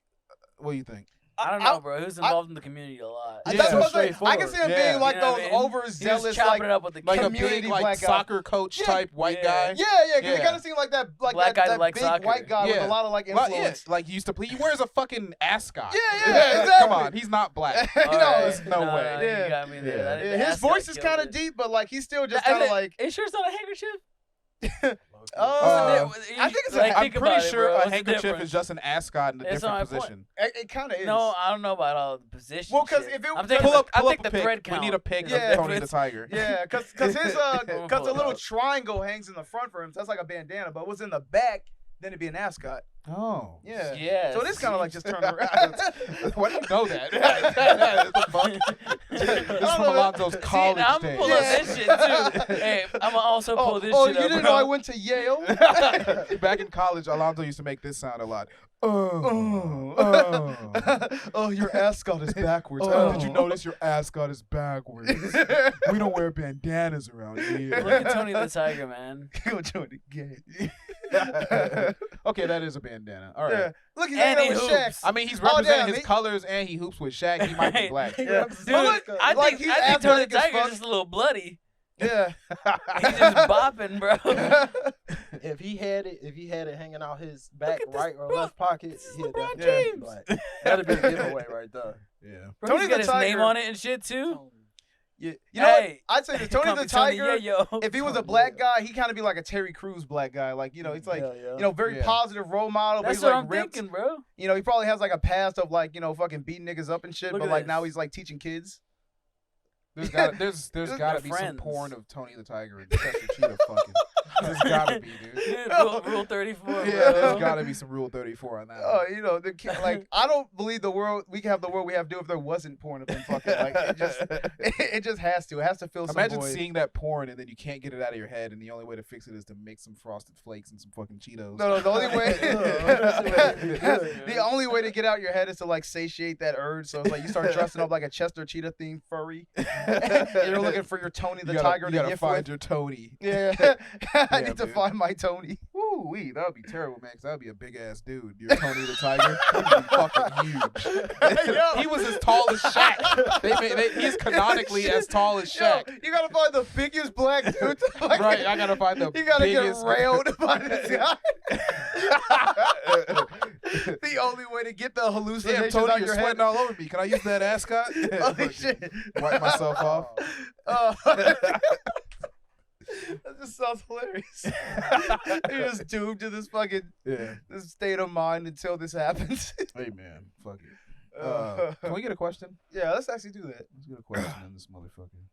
what do you think? I don't know, bro. He was involved in the community a lot. Yeah. That's what I'm saying. I straightforward. can see him Yeah. being like You know those what I mean? He was overzealous, chopping like it up with the Like a kids. community big, like black guy. soccer coach Yeah. type white Yeah. guy. Yeah, because he Yeah. kind of seemed like that, like Black guy that that likes big soccer. white guy with Yeah. a lot of like Well, influence. yeah, like he used to play. He wears a fucking ascot. Yeah, exactly. Come on, he's not black. You All know, right. there's no Nah, way. You Yeah. got me there. Yeah. That- Yeah, the his ascot voice is killed kind of it. deep, but like he's still just And kind of it- like. Are you sure it's not a handkerchief? I think it's like, I'm think pretty about it, sure bro. a What's the handkerchief difference? is just an ascot in a It's different not my point. position. it kind of is. No, I don't know about all the positions. Well, 'cause shit. if it- I'm thinking, Pull up, I pull think up a the pic. thread We count. need a pic Yeah. of Tony the Tiger. Yeah, cause his We'll cause pull the it little up. triangle hangs in the front for him, so that's like a bandana. But what's in the back, then it'd be an ascot. Oh. Yeah. Yes. So it is kind of like just turned around. Why do you know that? What the fuck? This is from Alonzo's college See, I'm days. pull up this shit too. Hey, I'm gonna also pull this oh, shit you up, didn't bro. know I went to Yale? Back in college, Alonzo used to make this sound a lot. Oh, your ascot is backwards. Did you notice your ascot is backwards? We don't wear bandanas around here. Look at Tony the Tiger, man. Go join the gang. Okay, that is a bandana. All right. Yeah. Look, he's And hanging he out with Shaq. hoops. I mean, he's Oh, representing damn, his he- colors and he hoops with Shaq. He might be Right. black. Yeah. Dude, But look, I like, think he's Tony the athletic as Tiger's fuck. just a little bloody. Yeah. He's just bopping, bro. If he had it hanging out his back at this, right or bro. left pocket, This is he'd LeBron definitely be James. black. That'd be a giveaway right there. Yeah. Bro, Tony he's the got his name Tiger- on it and shit too. You know what? Hey. I'd say that Tony Call the me Tony Tiger, Yayo. if he was a black guy, he kind of be like a Terry Crews black guy. Like, you know, he's like, Hell yeah. you know, very Yeah. positive role model, but That's he's what like I'm ripped. thinking, bro. You know, he probably has like a past of like, you know, fucking beating niggas up and shit, Look but at like this. now he's like teaching kids. There's gotta be some friends. porn of Tony the Tiger and Chester Cheetah fucking. There's gotta be, dude. Dude, rule 34, Yeah, bro. there's gotta be some Rule 34 on that. Oh, you know, like I don't believe we can have the world we have to if there wasn't porn of him fucking. Like it just has to. It has to fill some Imagine void. seeing that porn and then you can't get it out of your head, and the only way to fix it is to make some Frosted Flakes and some fucking Cheetos. No, the only way. Good. The only way to get out your head is to like satiate that urge. So it's like you start dressing up like a Chester Cheetah themed furry. And you're looking for your Tony the Tiger you to gotta gift find with. your Tony. Yeah, I Yeah, need to dude. find my Tony. Woo wee, that would be terrible, man. Cause that would be a big ass dude. You're Tony the Tiger. He'd be fucking huge. Yo. He was as tall as Shaq. He's canonically as tall as Yo, Shaq. you gotta find the biggest black dude. To fucking- Right, I gotta find the You gotta biggest. get railed by this guy. The only way to get the Damn, hallucinations Tony, out you're your sweating head. all over me. Can I use that ascot? Holy Fucking shit. Wipe myself off. That just sounds hilarious. You're just doomed to this fucking Yeah. this state of mind until this happens. Hey man, fuck it. Uh, Can we get a question? yeah, let's actually do that. Let's get a question in this motherfucker.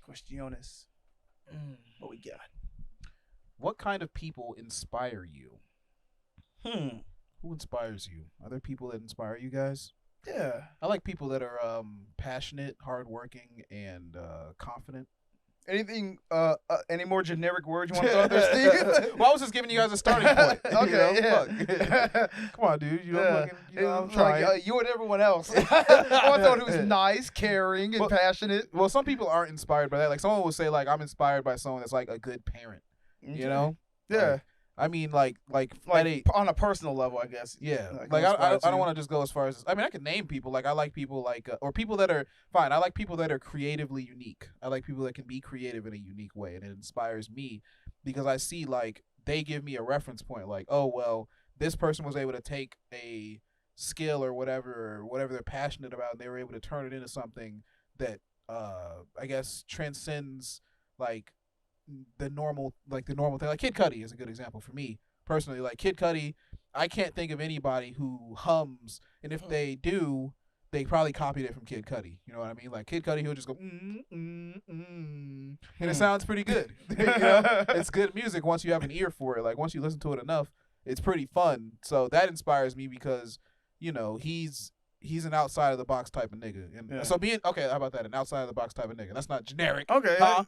Questiones. What we got? What kind of people inspire you? Hmm. Who inspires you? Are there people that inspire you guys? Yeah. I like people that are passionate, hardworking, and confident. Anything? Any more generic words you want to throw out there, Steve? Well, I was just giving you guys a starting point. Okay, You know, yeah. fuck. Come on, dude. You know, Yeah. fucking, you know I'm It's trying. like you and everyone else. I want someone who's nice, caring, and Well- passionate. Well, some people aren't inspired by that. Like someone will say, like, I'm inspired by someone that's like a good parent. You know? Yeah. Like, I mean, like Like on a personal level, I guess. yeah. Like, Like who I inspires don't you? want to just go as far as. I mean, I can name people. Like I like people like or people that are fine. I like people that are creatively unique. I like people that can be creative in a unique way, and it inspires me because I see like they give me a reference point. Like, oh well, this person was able to take a skill or whatever they're passionate about, and they were able to turn it into something that I guess transcends like the normal thing. Like Kid Cudi is a good example for me personally. Like Kid Cudi, I can't think of anybody who hums, and if they do, they probably copied it from Kid Cudi. You know what I mean? Like Kid Cudi, he'll just go and it sounds pretty good. You know? It's good music once you have an ear for it. Like once you listen to it enough, it's pretty fun. So that inspires me because you know he's he's an outside of the box type of nigga. And so being okay, how about that? An outside of the box type of nigga. That's not generic. Okay. Huh?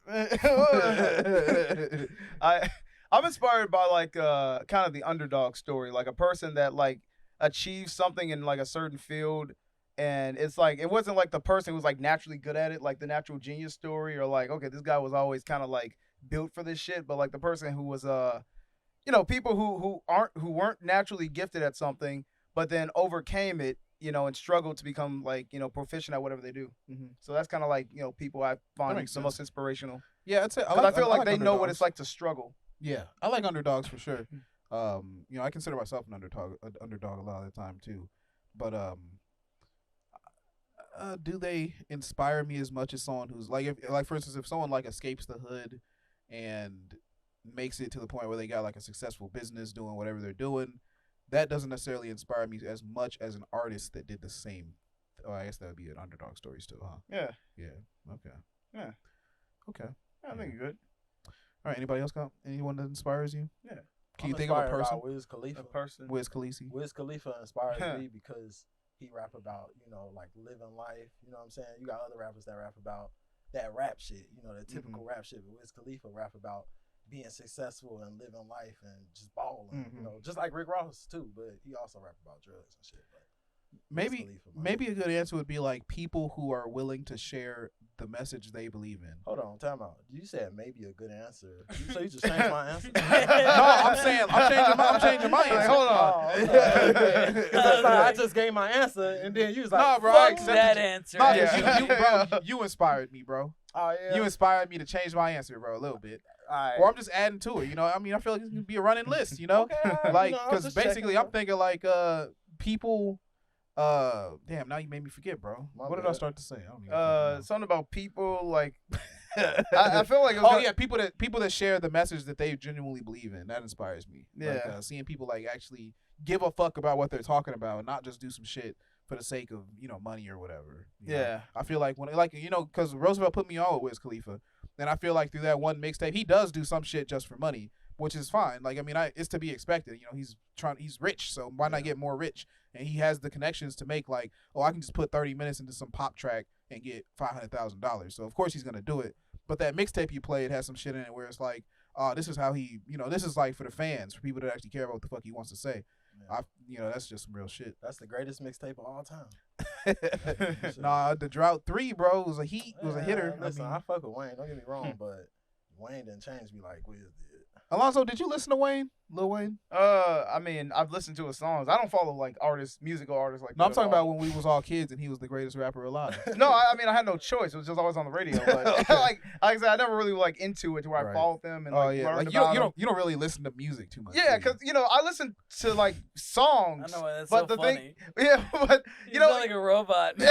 I'm inspired by like kind of the underdog story, like a person that like achieved something in like a certain field, and it's like it wasn't like the person who was like naturally good at it, like the natural genius story, or like okay, this guy was always kind of like built for this shit, but like the person who was people who weren't naturally gifted at something, but then overcame it, and struggled to become like proficient at whatever they do. Mm-hmm. So that's kind of like people I find makes the sense. most inspirational. Yeah, I'd say I feel like they know what underdogs. it's like to struggle. Yeah, I like underdogs for sure. I consider myself an underdog a lot of the time too. But do they inspire me as much as someone who's like, for instance, if someone like escapes the hood and makes it to the point where they got like a successful business doing whatever they're doing, that doesn't necessarily inspire me as much as an artist that did the same. Oh, I guess that would be an underdog story still, huh? Yeah. Yeah. Okay. Yeah. Okay. I think you're good. All right. Anybody else got anyone that inspires you? Yeah. Can you think of a inspired by person? Wiz Khalifa. A person. Wiz Khalifa. Wiz Khalifa inspires me because he rap about, like living life. You know what I'm saying? You got other rappers that rap about that rap shit, that typical rap shit. But Wiz Khalifa rap about being successful and living life and just balling, just like Rick Ross too. But he also rap about drugs and shit. But Maybe a good answer would be like people who are willing to share the message they believe in. Hold on, time out. You said maybe a good answer. So you just changed my answer? No, I'm saying I'm changing my answer. Like, hold on. Okay. I just gave my answer and then you was like, nah, bro, fuck that answer. Nah, Yeah. you inspired me, bro. Oh yeah. You inspired me to change my answer, bro, a little bit. Right. Or I'm just adding to it. I feel like it can be a running list. Okay, like I was because just basically checking, I'm thinking like people. Damn, now you made me forget, bro. What did I start to say? I don't even fucking know. Something about people like. I feel like. It was Yeah, people that share the message that they genuinely believe in. That inspires me. Yeah. Like, seeing people like actually give a fuck about what they're talking about, and not just do some shit for the sake of money or whatever. You know? Yeah. I feel like because Roosevelt put me on with Wiz Khalifa, and I feel like through that one mixtape, he does do some shit just for money, which is fine. Like it's to be expected. He's rich, so why not get more rich? And he has the connections to make like, I can just put 30 minutes into some pop track and get $500,000. So of course he's gonna do it. But that mixtape you played has some shit in it where it's like, this is how he, this is like for the fans, for people that actually care about what the fuck he wants to say. Yeah. That's just some real shit. That's the greatest mixtape of all time. Nah, the Drought 3, bro, was a hitter. Listen, I fuck with Wayne. Don't get me wrong, but Wayne didn't change me like Wiz did. Alonzo, did you listen to Wayne? Lil Wayne? I've listened to his songs. I don't follow like musical artists like. No, that I'm talking at all. about when we was all kids and he was the greatest rapper alive. No, I had no choice. It was just always on the radio. But like I said, I never really like into it to where I followed them and learned about you don't really listen to music too much. Yeah, because I listen to like songs. I know why that's but so the funny. thing, yeah, but You sound like a robot. More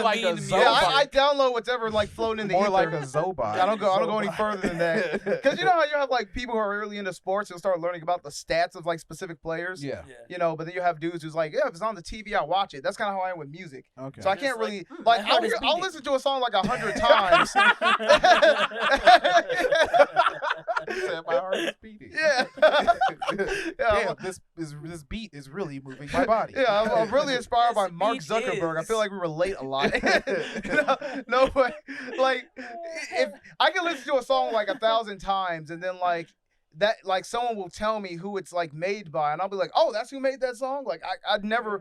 like a Zobot. I download whatever like floating in the More ether. like a Zobot. I don't go any further than that. Because you know how you have like people who are really into sports and start learning about the stats of like specific players. Yeah. But then you have dudes who's like, if it's on the TV, I'll watch it. That's kind of how I am with music. Okay. So I Just can't like, really my like heart is I'll beating. listen to a song like 100 times. Said my heart is beating. Yeah. Damn, this beat is really moving my body. Yeah, I'm really inspired by This Mark beat Zuckerberg. I is. feel like we relate a lot. no, but like if I can listen to a song like 1,000 times and then like that, like someone will tell me who it's like made by, and I'll be like, oh, that's who made that song. Like I'd never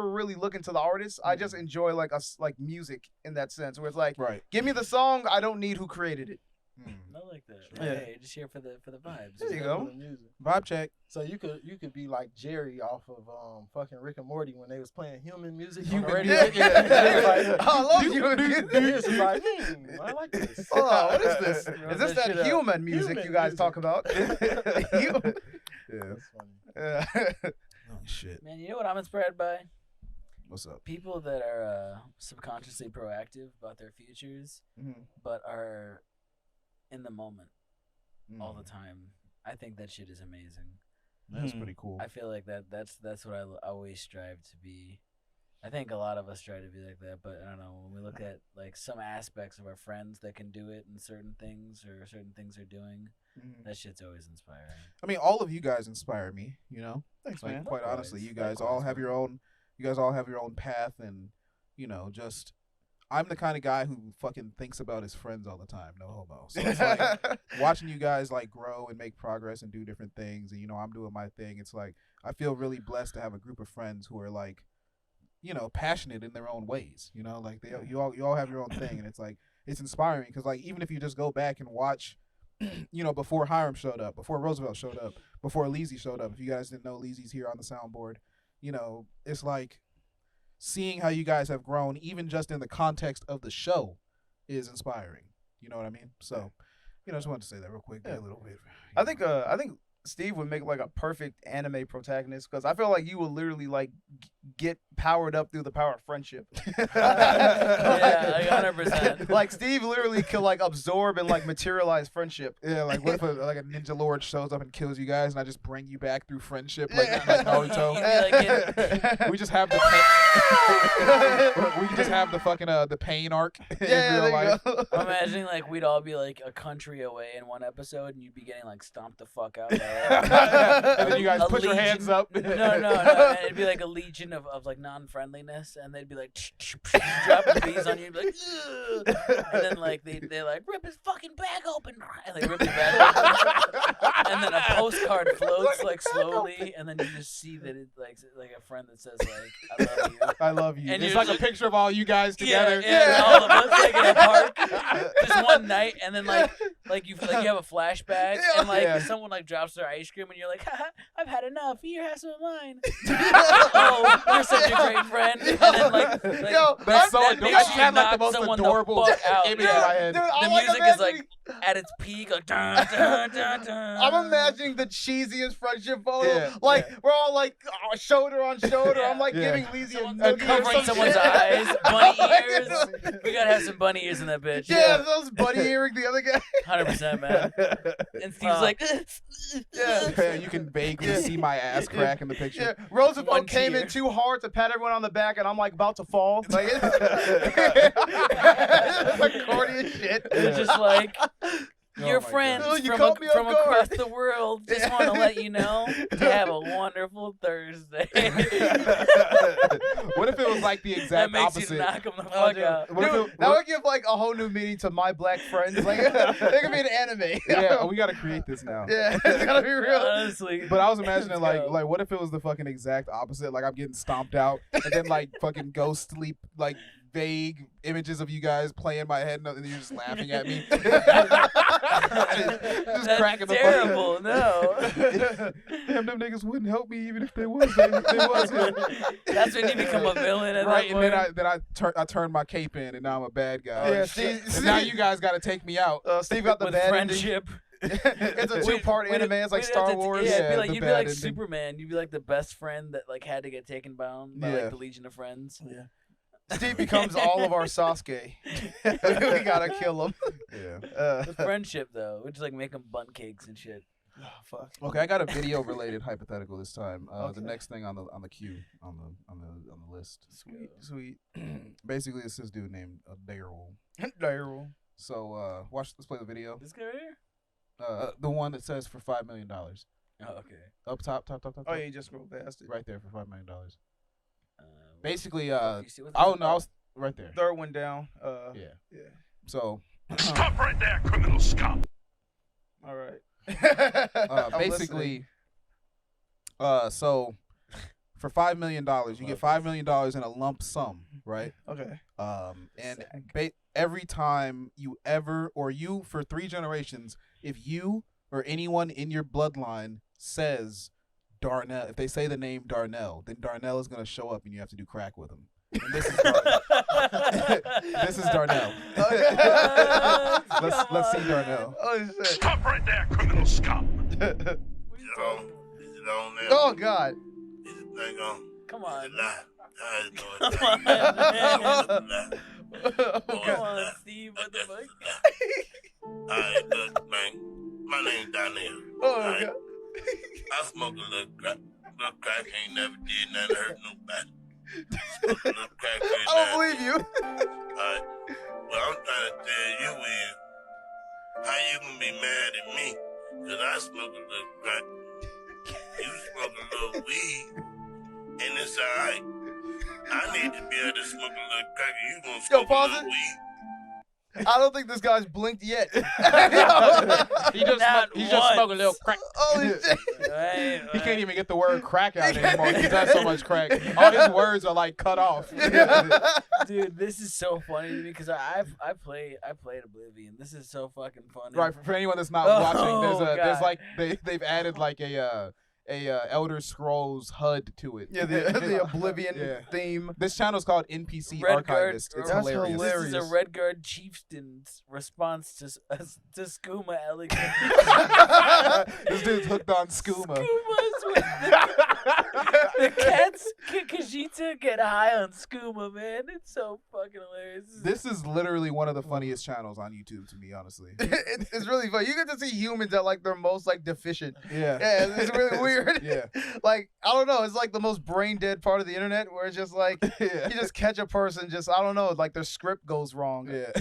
really look into the artist. I just enjoy like music in that sense, where it's like, Right. give me the song. I don't need who created it. I like that. Yeah. Hey, just here for the vibes. There you Just go. for the music. Vibe check. So you could be like Jerry off of fucking Rick and Morty when they was playing human music on Human the radio. music, yeah. They was like, I love you. He was just like, I like this. Oh, what is this? Rub Is this that shit that up. human music Human you guys music. talk about? Human. Yeah. That's funny. Yeah. Oh shit. Man, you know what I'm inspired by? What's up? People that are subconsciously proactive about their futures, but are in the moment all the time. I think that shit is amazing. That's pretty cool. I feel like that's what I always strive to be. I think a lot of us try to be like that, but I don't know. When we look at like some aspects of our friends that can do it in certain things or certain things they're doing, that shit's always inspiring. I mean, all of you guys inspire me. You know, Thanks, like man. quite Likewise. honestly, you guys Likewise, all have man. your own. You guys all have your own path, and you know, just I'm the kind of guy who fucking thinks about his friends all the time. No homo. So it's like watching you guys like grow and make progress and do different things, and you know, I'm doing my thing. It's like I feel really blessed to have a group of friends who are like, you know, passionate in their own ways. You know, like you all have your own thing, and it's like it's inspiring because like even if you just go back and watch, you know, before Hiram showed up, before Roosevelt showed up, before Leezy showed up. If you guys didn't know, Leezy's here on the soundboard. You know, it's like seeing how you guys have grown, even just in the context of the show, is inspiring. You know what I mean? So, you know, I just wanted to say that real quick. Yeah. A little bit. I think Steve would make like a perfect anime protagonist because I feel like you will literally like get powered up through the power of friendship. Yeah, like 100%. Like Steve literally could like absorb and like materialize friendship. Yeah, like what if like a ninja lord shows up and kills you guys, and I just bring you back through friendship, like Naruto. We just have the we just have the fucking the pain arc in real life. I'm imagining like we'd all be like a country away in one episode, and you'd be getting like stomped the fuck out. And then you guys put your hands up. No. It'd be like a legion of like non-friendliness, and they'd be like dropping bees on you, and be like, ugh. And then like they like rip his fucking bag open, and they rip his bag open, and then a postcard floats like slowly, and then you just see that it's like a friend that says like, "I love you." I love you. And It's you're like a just- picture of all you guys together. Yeah, all of us like in a park, just one night, and then like you have a flashback, and like someone like drops their ice cream, and you're like, haha, I've had enough. Here, have some of mine. Oh, you're such a great friend. And then like Yo, That's so that adorable. makes I just you had like the knock most someone adorable the fuck out. image in my head. Dude, The I'm like music is like imagining- at its peak, like dun dun dun dun. I'm imagining the cheesiest friendship photo. Yeah, Like we're all like shoulder on shoulder. Yeah. I'm like Yeah. giving Leezy a Someone's noogie or covering some someone's shit. eyes, bunny Oh my ears. goodness. We gotta have some bunny ears in that bitch. Yeah, those bunny earring the other guy. 100%, man. And Steve's like, Yeah, you can vaguely see my ass crack in the picture. Yeah, Roosevelt One came in tear. too hard to pat everyone on the back, and I'm like about to fall. Like it's accordion shit. It's just like your my friends God. You from caught me off from guard. across the world just want to let you know to have a wonderful Thursday. What if it was like the That exact makes opposite? you knock them the fuck out. What if Dude, it- that what- would give like a whole new meaning to my black friends. Like they could be an anime. yeah, we gotta create this now. Yeah, it's gotta be real. Honestly. But I was imagining Let's go. like what if it was the fucking exact opposite? Like I'm getting stomped out, and then like fucking ghost sleep, like vague images of you guys play in my head, and you're just laughing at me. just That's cracking the terrible. fuck. No. Damn, them niggas wouldn't help me even if they was. They was here. That's when you become a villain at Right, that and point. then I turned my cape in, and now I'm a bad guy. Yeah, And now you guys got to take me out. Steve got the with bad ending. friendship. It's a two-part We'd- anime. It's like we'd Star have to- Wars. Yeah, Yeah, the you'd be bad like ending. Superman. You'd be like the best friend that like had to get taken down by Yeah. like the Legion of Friends. Yeah. Steve becomes all of our Sasuke. We gotta kill him. Yeah. The friendship though, we just like make them bun cakes and shit. Oh, fuck. Okay, I got a video related hypothetical this time. The Okay. next thing on the queue on the list. Sweet. Basically, it's this dude named Daryl. Daryl. So let's play the video. This guy right here? The one that says for $5 million. Oh, okay. Up top. Oh, yeah, you just scrolled past it. Right there for $5 million. Uh, Basically, you see what's oh no, I was right there. Third one down. Yeah. Yeah. So Stop right there, criminal scum. All right. I'm basically, so for $5 million, you get $5 million in a lump sum, right? listening. And every time you ever, or you for 3 generations, if you or anyone in your bloodline says Darnell, if they say the name Darnell, then Darnell is gonna show up and you have to do crack with him. And this is this is Darnell. Let's see Darnell. Oh shit. Stop right there, criminal scum. Is it on there? Oh god. Is it thing on? Come Is on. it live? I just know Come it's on, live. man. Oh, Come god. on, Steve. What the fuck? Alright, look, man. My name's Darnell. Oh Alright? god. I smoke a little crack. But crack ain't never did nothing to hurt nobody. Smoke a little crack every I don't now believe and you. then. Alright. What I'm trying to tell you is, how you gonna be mad at me? Cause I smoke a little crack. You smoke a little weed, and it's alright. I need to be able to smoke a little crack, and you gonna smoke a pause little it. weed. I don't think this guy's blinked yet. He Not just smoked a little crack. Holy shit. Right, He can't even get the word crack out anymore. He does so much crack. All his words are like cut off. Dude, this is so funny to me because I played Oblivion. This is so fucking funny. Right, for anyone that's not Oh, watching, there's God. like they've added like a Elder Scrolls HUD to it. Yeah, the Oblivion Yeah. theme. This channel's called NPC Redguard- Archivist. It's That's hilarious. hilarious. This is a Redguard chieftain's response to skooma elegant. This dude's hooked on skooma. Skoomas with the cats Kajita get high on skooma, man. It's so fucking hilarious. This is literally one of the funniest channels on YouTube to me, honestly. It's really fun. You get to see humans at like their most like deficient. Yeah. Yeah, it's really weird. Yeah. Like, I don't know. It's like the most brain dead part of the internet where it's just like, Yeah. you just catch a person just, I don't know, like their script goes wrong. Yeah.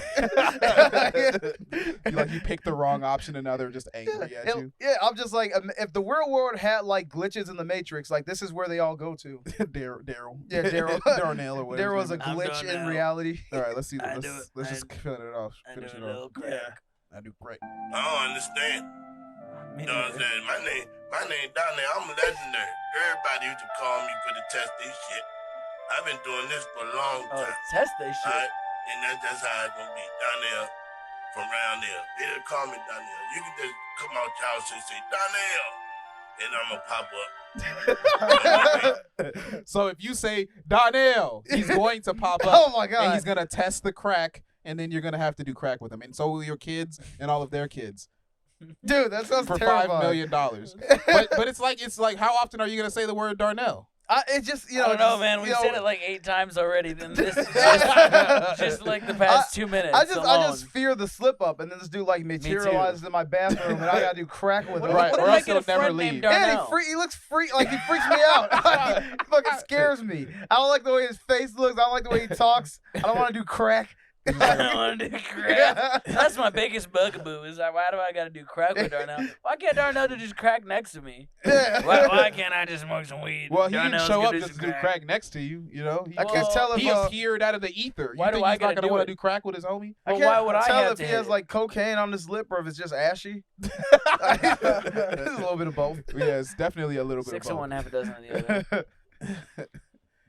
you pick the wrong option and now they're just angry at you. Yeah, I'm just like, if the real world had like glitches in the Matrix, like this is where they all go to. Daryl. Yeah, Daryl. Darnell or whatever. There his was a name is. glitch in Darnell. reality. All right, let's see. I do Let's it. just finish it off. I do Finish a it little off. crack. I do great. I don't understand. Me You know what I'm neither. saying? My name Darnell. I'm legendary. Everybody used to call me for the test this shit. I've been doing this for a long Oh, time. test that shit. Alright? And that's how it's gonna be. Darnell from around there. They'll call me Darnell. You can just come out your house and say Darnell, and I'm gonna pop up. So if you say Darnell, he's going to pop up. Oh my And god. he's gonna test the crack, and then you're gonna have to do crack with him, and so will your kids and all of their kids Dude, that sounds for terrifying. $5 million. But it's like how often are you gonna say the word Darnell? It just, you I know. don't know, just, man. you We've know, said it like 8 times already. Then this just like the past 2 minutes. I alone. just fear the slip up, and then this dude like materializes in my bathroom, and I gotta do crack with him. Right, What or if I else get a he'll never friend named leave. Darnell? Yeah, he looks like he freaks me out. He fucking scares me. I don't like the way his face looks. I don't like the way he talks. I don't want to do crack. I don't want to do crack. That's my biggest bugaboo. Is like, why do I got to do crack with Darnell? Why can't Darnell just crack next to me? Yeah. Why can't I just smoke some weed? Well, he didn't Darnell's show gonna up do just some to do crack next to you. You know, I can't tell if he appeared out of the ether. Why You do think I he's not gotta gonna do want it? to do crack with his homie? I Well, can't why would I tell have if to he hit has it? like cocaine on his lip or if it's just ashy. It's a little bit of both. Yeah, it's definitely a little bit 6 of of both. one, half a dozen of the other.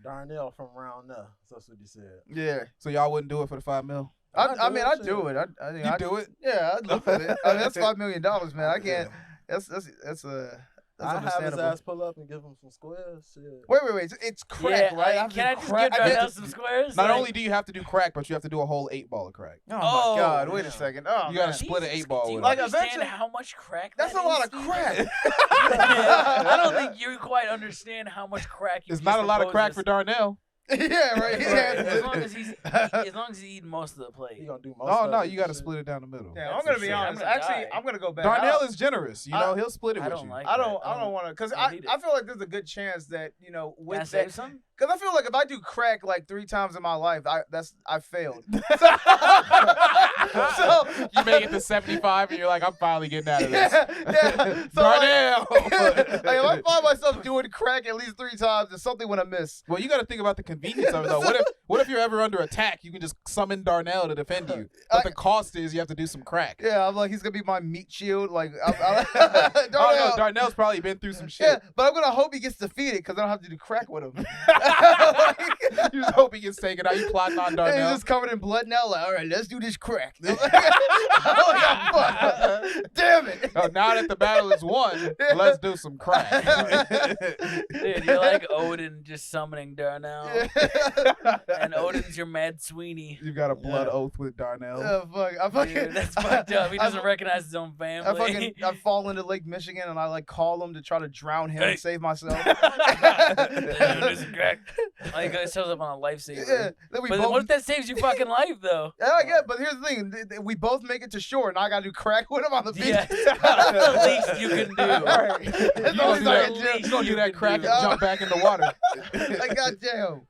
Darnell from around there. That's what he said. Yeah. So y'all wouldn't do it for the $5 million? I mean, I'd shit. do it. I think You I'd do it? Yeah, I'd look at it. I mean, that's $5 million, man. I can't. That's I have his understandable. ass pull up and give him some squares. Shit. Wait. It's crack, Yeah, right? have to can do I just crack? give I Darnell get some squares? Not Like, only do you have to do crack, but you have to do a whole 8-ball of crack. Oh Oh, my god! Wait a man. second. Oh, You gotta man. split an Jesus, 8-ball do you with Like, him. understand eventually- how much crack That's that a lot is, of Steve? crack. I don't think you quite understand how much crack you It's not a lot of crack for proposes. Darnell. Yeah, right. Right, as long Yeah. as he's eating most of the He plate. gonna do most Oh of no, it you gotta and shit. split it down the middle. Yeah, That's I'm gonna for be sure. I'm honest. gonna Actually, die. I'm gonna go back. Darnell I is generous. You know, he'll split it I with don't you. like I that. don't want to, cause I hate it. I feel like there's a good chance that Can I with save that, some? cause I feel like if I do crack like 3 times in my life, I failed. So You make it to 75 and you're like, I'm finally getting out of this. yeah. So Darnell. like, if I find myself doing crack at least 3 times, there's something when I miss. Well, you got to think about the convenience of it, though. What if you're ever under attack? You can just summon Darnell to defend you. But the cost is you have to do some crack. Yeah, I'm like, he's gonna be my meat shield. Like, Oh, Darnell. no, Darnell's probably been through some shit. Yeah, but I'm gonna hope he gets defeated because I don't have to do crack with him. You just hope he gets taken out. You plotting on And Darnell. he's just covered in blood now. Like, all right, let's do this crack. I'm like, oh, fuck. Damn it. Oh, now that the battle is won, let's do some crack. Dude, you're like Odin just summoning Darnell. And Odin's your Mad Sweeney. You got a blood oath with Darnell. Oh, fuck. I fucking, Dude, that's fucked up. He doesn't recognize his own I family. fall into Lake Michigan and I like call him to try to drown him Hey. and save myself. Do some crack. Like, it shows up on a lifesaver. Yeah, then we But both. what if that saves your fucking life, though? Yeah, I get, but here's the thing: we both make it to shore, and I gotta do crack with him on the beach. Yeah, the least you can do. Right. You As long gonna as do I that, can least you gonna do you that can crack do. and jump back in the water. like, goddamn.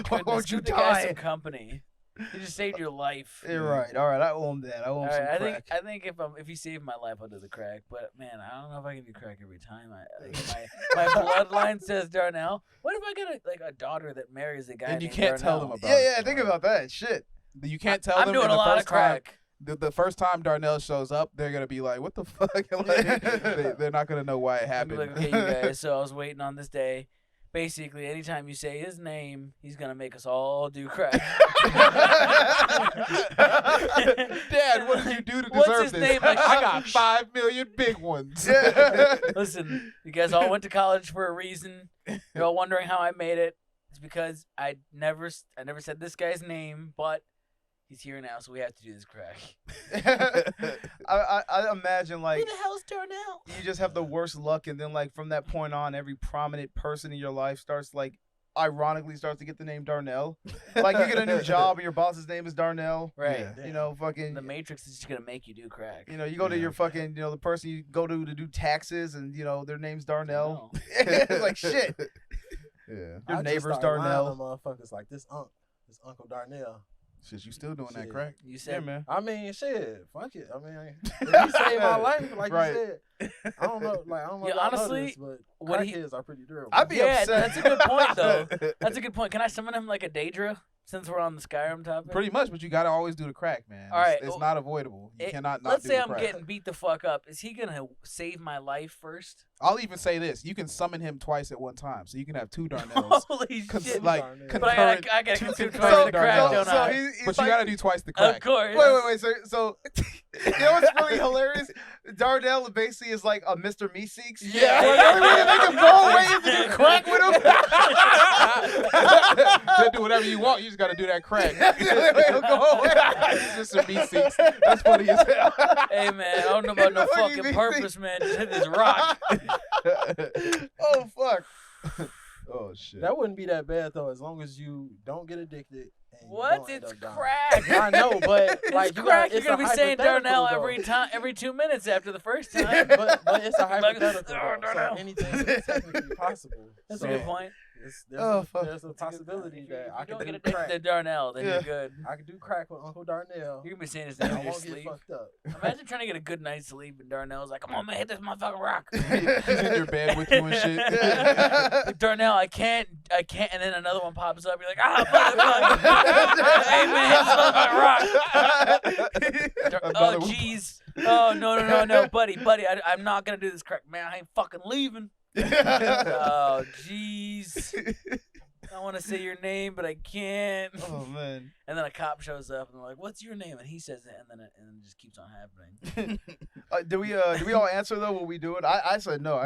Why won't you Give the guy die? some company. He just saved your life. You're right. All right, I own that. I own All some right, crack. I think if he saved my life, I'll do the crack. But man, I don't know if I can do crack every time. My bloodline says Darnell. What if I get a daughter that marries a guy? And you named can't tell Darnell? them about it. Yeah, think about that. Shit. You can't tell I'm them. doing and a the lot first of crack. Time, the first time Darnell shows up, they're gonna be like, "What the fuck?" Like, they're not gonna know why it I'd be happened. like, okay, you guys. So I was waiting on this day. Basically, anytime you say his name, he's gonna make us all do crack. Dad, what did you do to What's deserve his this? name? Like, I got 5 million big ones. Listen, you guys all went to college for a reason. You're all wondering how I made it. It's because I never said this guy's name, but he's here now, so we have to do this crack. I imagine like Who the hell's Darnell? you just have the worst luck, and then like from that point on, every prominent person in your life starts like ironically starts to get the name Darnell. Like you get a new job and your boss's name is Darnell. Right. Yeah. You know, fucking. The Matrix is just gonna make you do crack. You know, you go to your fucking, the person you go to do taxes, and their name's Darnell. No. It's like shit. Yeah. Your I just neighbor's start lying Darnell. to motherfuckers like this Uncle Darnell. Shit, you still doing that Shit. crack? You Yeah, said, man. I mean, shit, fuck it. I mean, if you saved my life, like Right. you said, I don't know, like I don't know. Yeah, if y'all know honestly, this, but what crackheads are pretty durable. I'd be yeah, upset. that's a good point though. That's a good point. Can I summon him like a Daedra since we're on the Skyrim topic? Pretty much, but you gotta always do the crack, man. All right, It's not avoidable. You cannot not Let's do say the I'm crack. getting beat the fuck up. Is he gonna save my life first? I'll even say this: you can summon him twice at one time, so you can have two Darnells. Holy shit! Like But But concurrent. I gotta two consume concurrent twice the crack, Darnells. don't I? he's But like, you gotta do twice the crack. Of course. Wait. So you know what's really hilarious? Darnell basically is like a Mr. Meeseeks. Yeah. Where the only way to make him go away is to do crack with him. They'll do whatever you want. You just gotta do that crack. That's the only way he'll go away. Just some B6. That's funny as hell. Hey man, I don't know about no Fucking fucking big purpose, man. Just hit this rock. Oh fuck. Oh shit. That wouldn't be that bad though, as long as you don't get addicted. And you What? don't end It's up dying. crack. I know, but like It's you crack. gotta, You're gonna be saying hypothetical, Darnell though. every 2 minutes after the first time. but it's a Like, hypothetical. oh, though, so Darnell. anything is technically possible. That's so a good point. There's a possibility that I If you could don't do get addicted crack. to Darnell, then Yeah. you're good. I could do crack with Uncle Darnell. You're gonna be saying his and name I in your won't get sleep. fucked up. Imagine trying to get a good night's sleep and Darnell's like, "Come on, man, hit this motherfucking rock." He's in your bed with you and shit. Like, Darnell, I can't, and then another one pops up. You're like, "Ah, motherfucker!" Hey man, hit this motherfucking rock. Another Oh one. jeez. Oh no, buddy, I'm not gonna do this crack, man. I ain't fucking leaving. Oh jeez. I want to say your name, but I can't. Oh man. And then a cop shows up, and they're like, "What's your name?" And he says it, and then it just keeps on happening. Do we all answer though? Will we do it? I said no.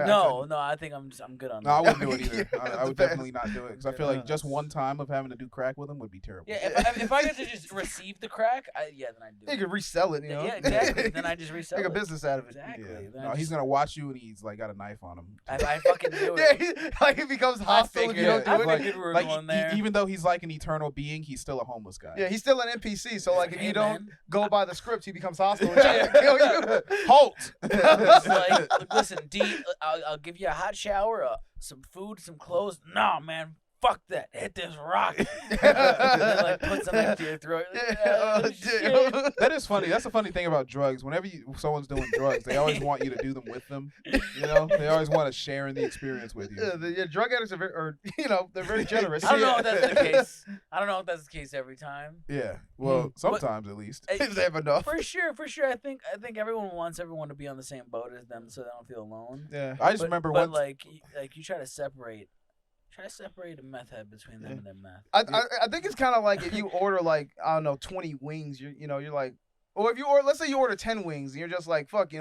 No, I think I'm good on No, I that. wouldn't do it either. I That's would bad. definitely not do it because I feel like just one time of having to do crack with him would be terrible. Yeah, if I get to just receive the crack, then I'd do You it. could resell it. Yeah, exactly. Then I just resell Make a it. business out of it. Exactly. Yeah. Then No, I he's just- gonna watch you and he's like got a knife on him. I fucking do Yeah, it. like he becomes hostile if you don't I do it. figured we were Like, going there. even though he's like an eternal being, he's still a homeless guy. Yeah, he's still an NPC. So like, if Hey, you don't man. go by the script, he becomes hostile and tries to kill you. Halt. It's like, look, listen, D, I'll give you a hot shower, some food, some clothes. Nah, man, fuck that. Hit this rock. And then, like, put something into your throat. Like, Oh, oh, shit. shit. That is funny. That's the funny thing about drugs. Whenever someone's doing drugs, they always want you to do them with them. You know, they always want to share in the experience with you. Yeah, drug addicts are they're very generous. I don't know Yeah. if that's the case. I don't know if that's the case every time. Yeah. Well, sometimes at least. Hey, If they have enough. For sure. I think everyone wants everyone to be on the same boat as them, so they don't feel alone. Yeah. I just But, remember but once. like you try to separate a meth head between them and their meth. I think it's kind of like if you order like, I don't know, 20 wings, you're like, or if you order, let's say you order 10 wings and you're just like, fuck,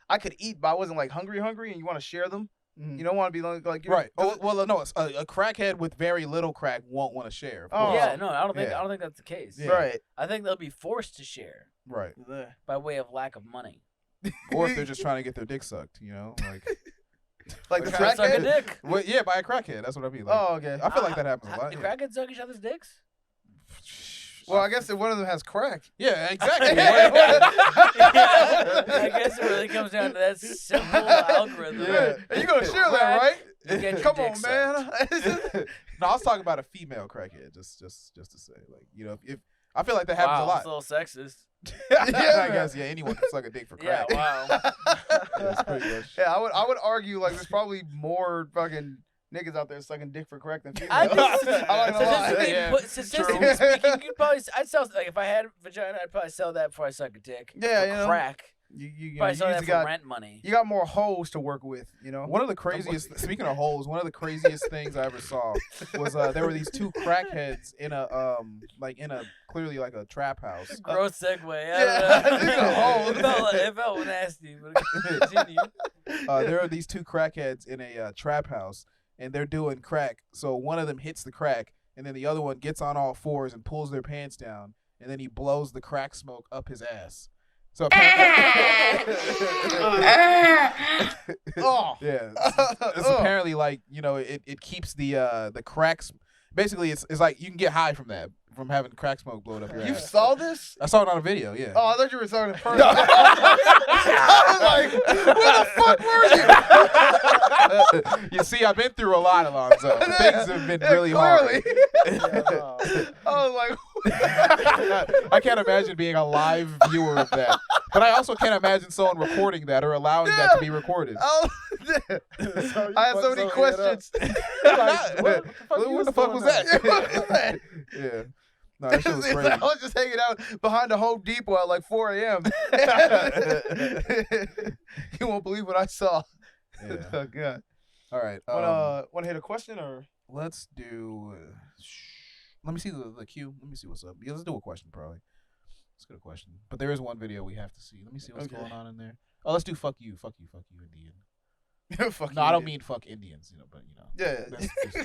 I could eat, but I wasn't like hungry, and you want to share them. Mhm. You don't want to be like Right. Oh, well, no. A crackhead with very little crack won't want to share. Of Oh. course. Yeah, no, I don't think Yeah. that's the case. Yeah. Right. I think they'll be forced to share Right. by way of lack of money. Or if they're just trying to get their dick sucked, Like the Or trying to suck a crackhead. dick. Well, yeah, by a crackhead. That's what I mean. Like, Oh, okay. I feel like that happens a lot. The Yeah. crackheads suck each other's dicks? Well, I guess if one of them has crack. Yeah, exactly. I guess it really comes down to that simple algorithm. Yeah. And you gonna share that, right? You get your Come dick on, sucked. man. No, I was talking about a female crackhead. Just to say, like, you know, if I feel like that happens a Wow, lot. it's a little sexist. I guess anyone can suck a dick for Yeah, crack. wow. That's pretty much. Yeah, I would argue like there's probably more fucking niggas out there sucking dick for crack than females. I think I'm not gonna lie. statistically, Yeah. statistically speaking, you could probably. I'd sell like if I had a vagina, I'd probably sell that before I suck a dick. Yeah, For you know. crack. You Probably sell that usually for got rent money. you got more hoes to work with, you know. One of the craziest, speaking of holes, one of the craziest things I ever saw was there were these two crackheads in a clearly like a trap house. Gross segue. Yeah, I don't these know. are hoes. It felt nasty. But continue. There are these two crackheads in a trap house, and they're doing crack. So one of them hits the crack, and then the other one gets on all fours and pulls their pants down, and then he blows the crack smoke up his ass. So apparently, Oh. yeah, it's apparently like, you know, it keeps the cracks. Basically, it's like you can get high from that, from having crack smoke blowed up your You ass. saw this? I saw it on a video. Yeah. Oh, I thought you were talking in person. I was like, where the fuck were you? You see, I've been through a lot, Alonzo. Things have been really hard. I was like, I can't imagine being a live viewer of that. But I also can't imagine someone recording that or allowing that to be recorded. I had so many questions. What the fuck was that? Yeah. No, that shit was crazy. I was just hanging out behind the Home Depot at like 4 a.m. You won't believe what I saw. Yeah. Oh, God. All right. Want to hit a question or? Let's do. Let me see the queue. Let me see what's up. Yeah, let's do a question probably. Let's get a question. But there is one video we have to see. Let me see what's going on in there. Oh, let's do fuck you, Indian. Fuck No, you, I don't dude. mean fuck Indians, you know, but you know. Yeah. That's just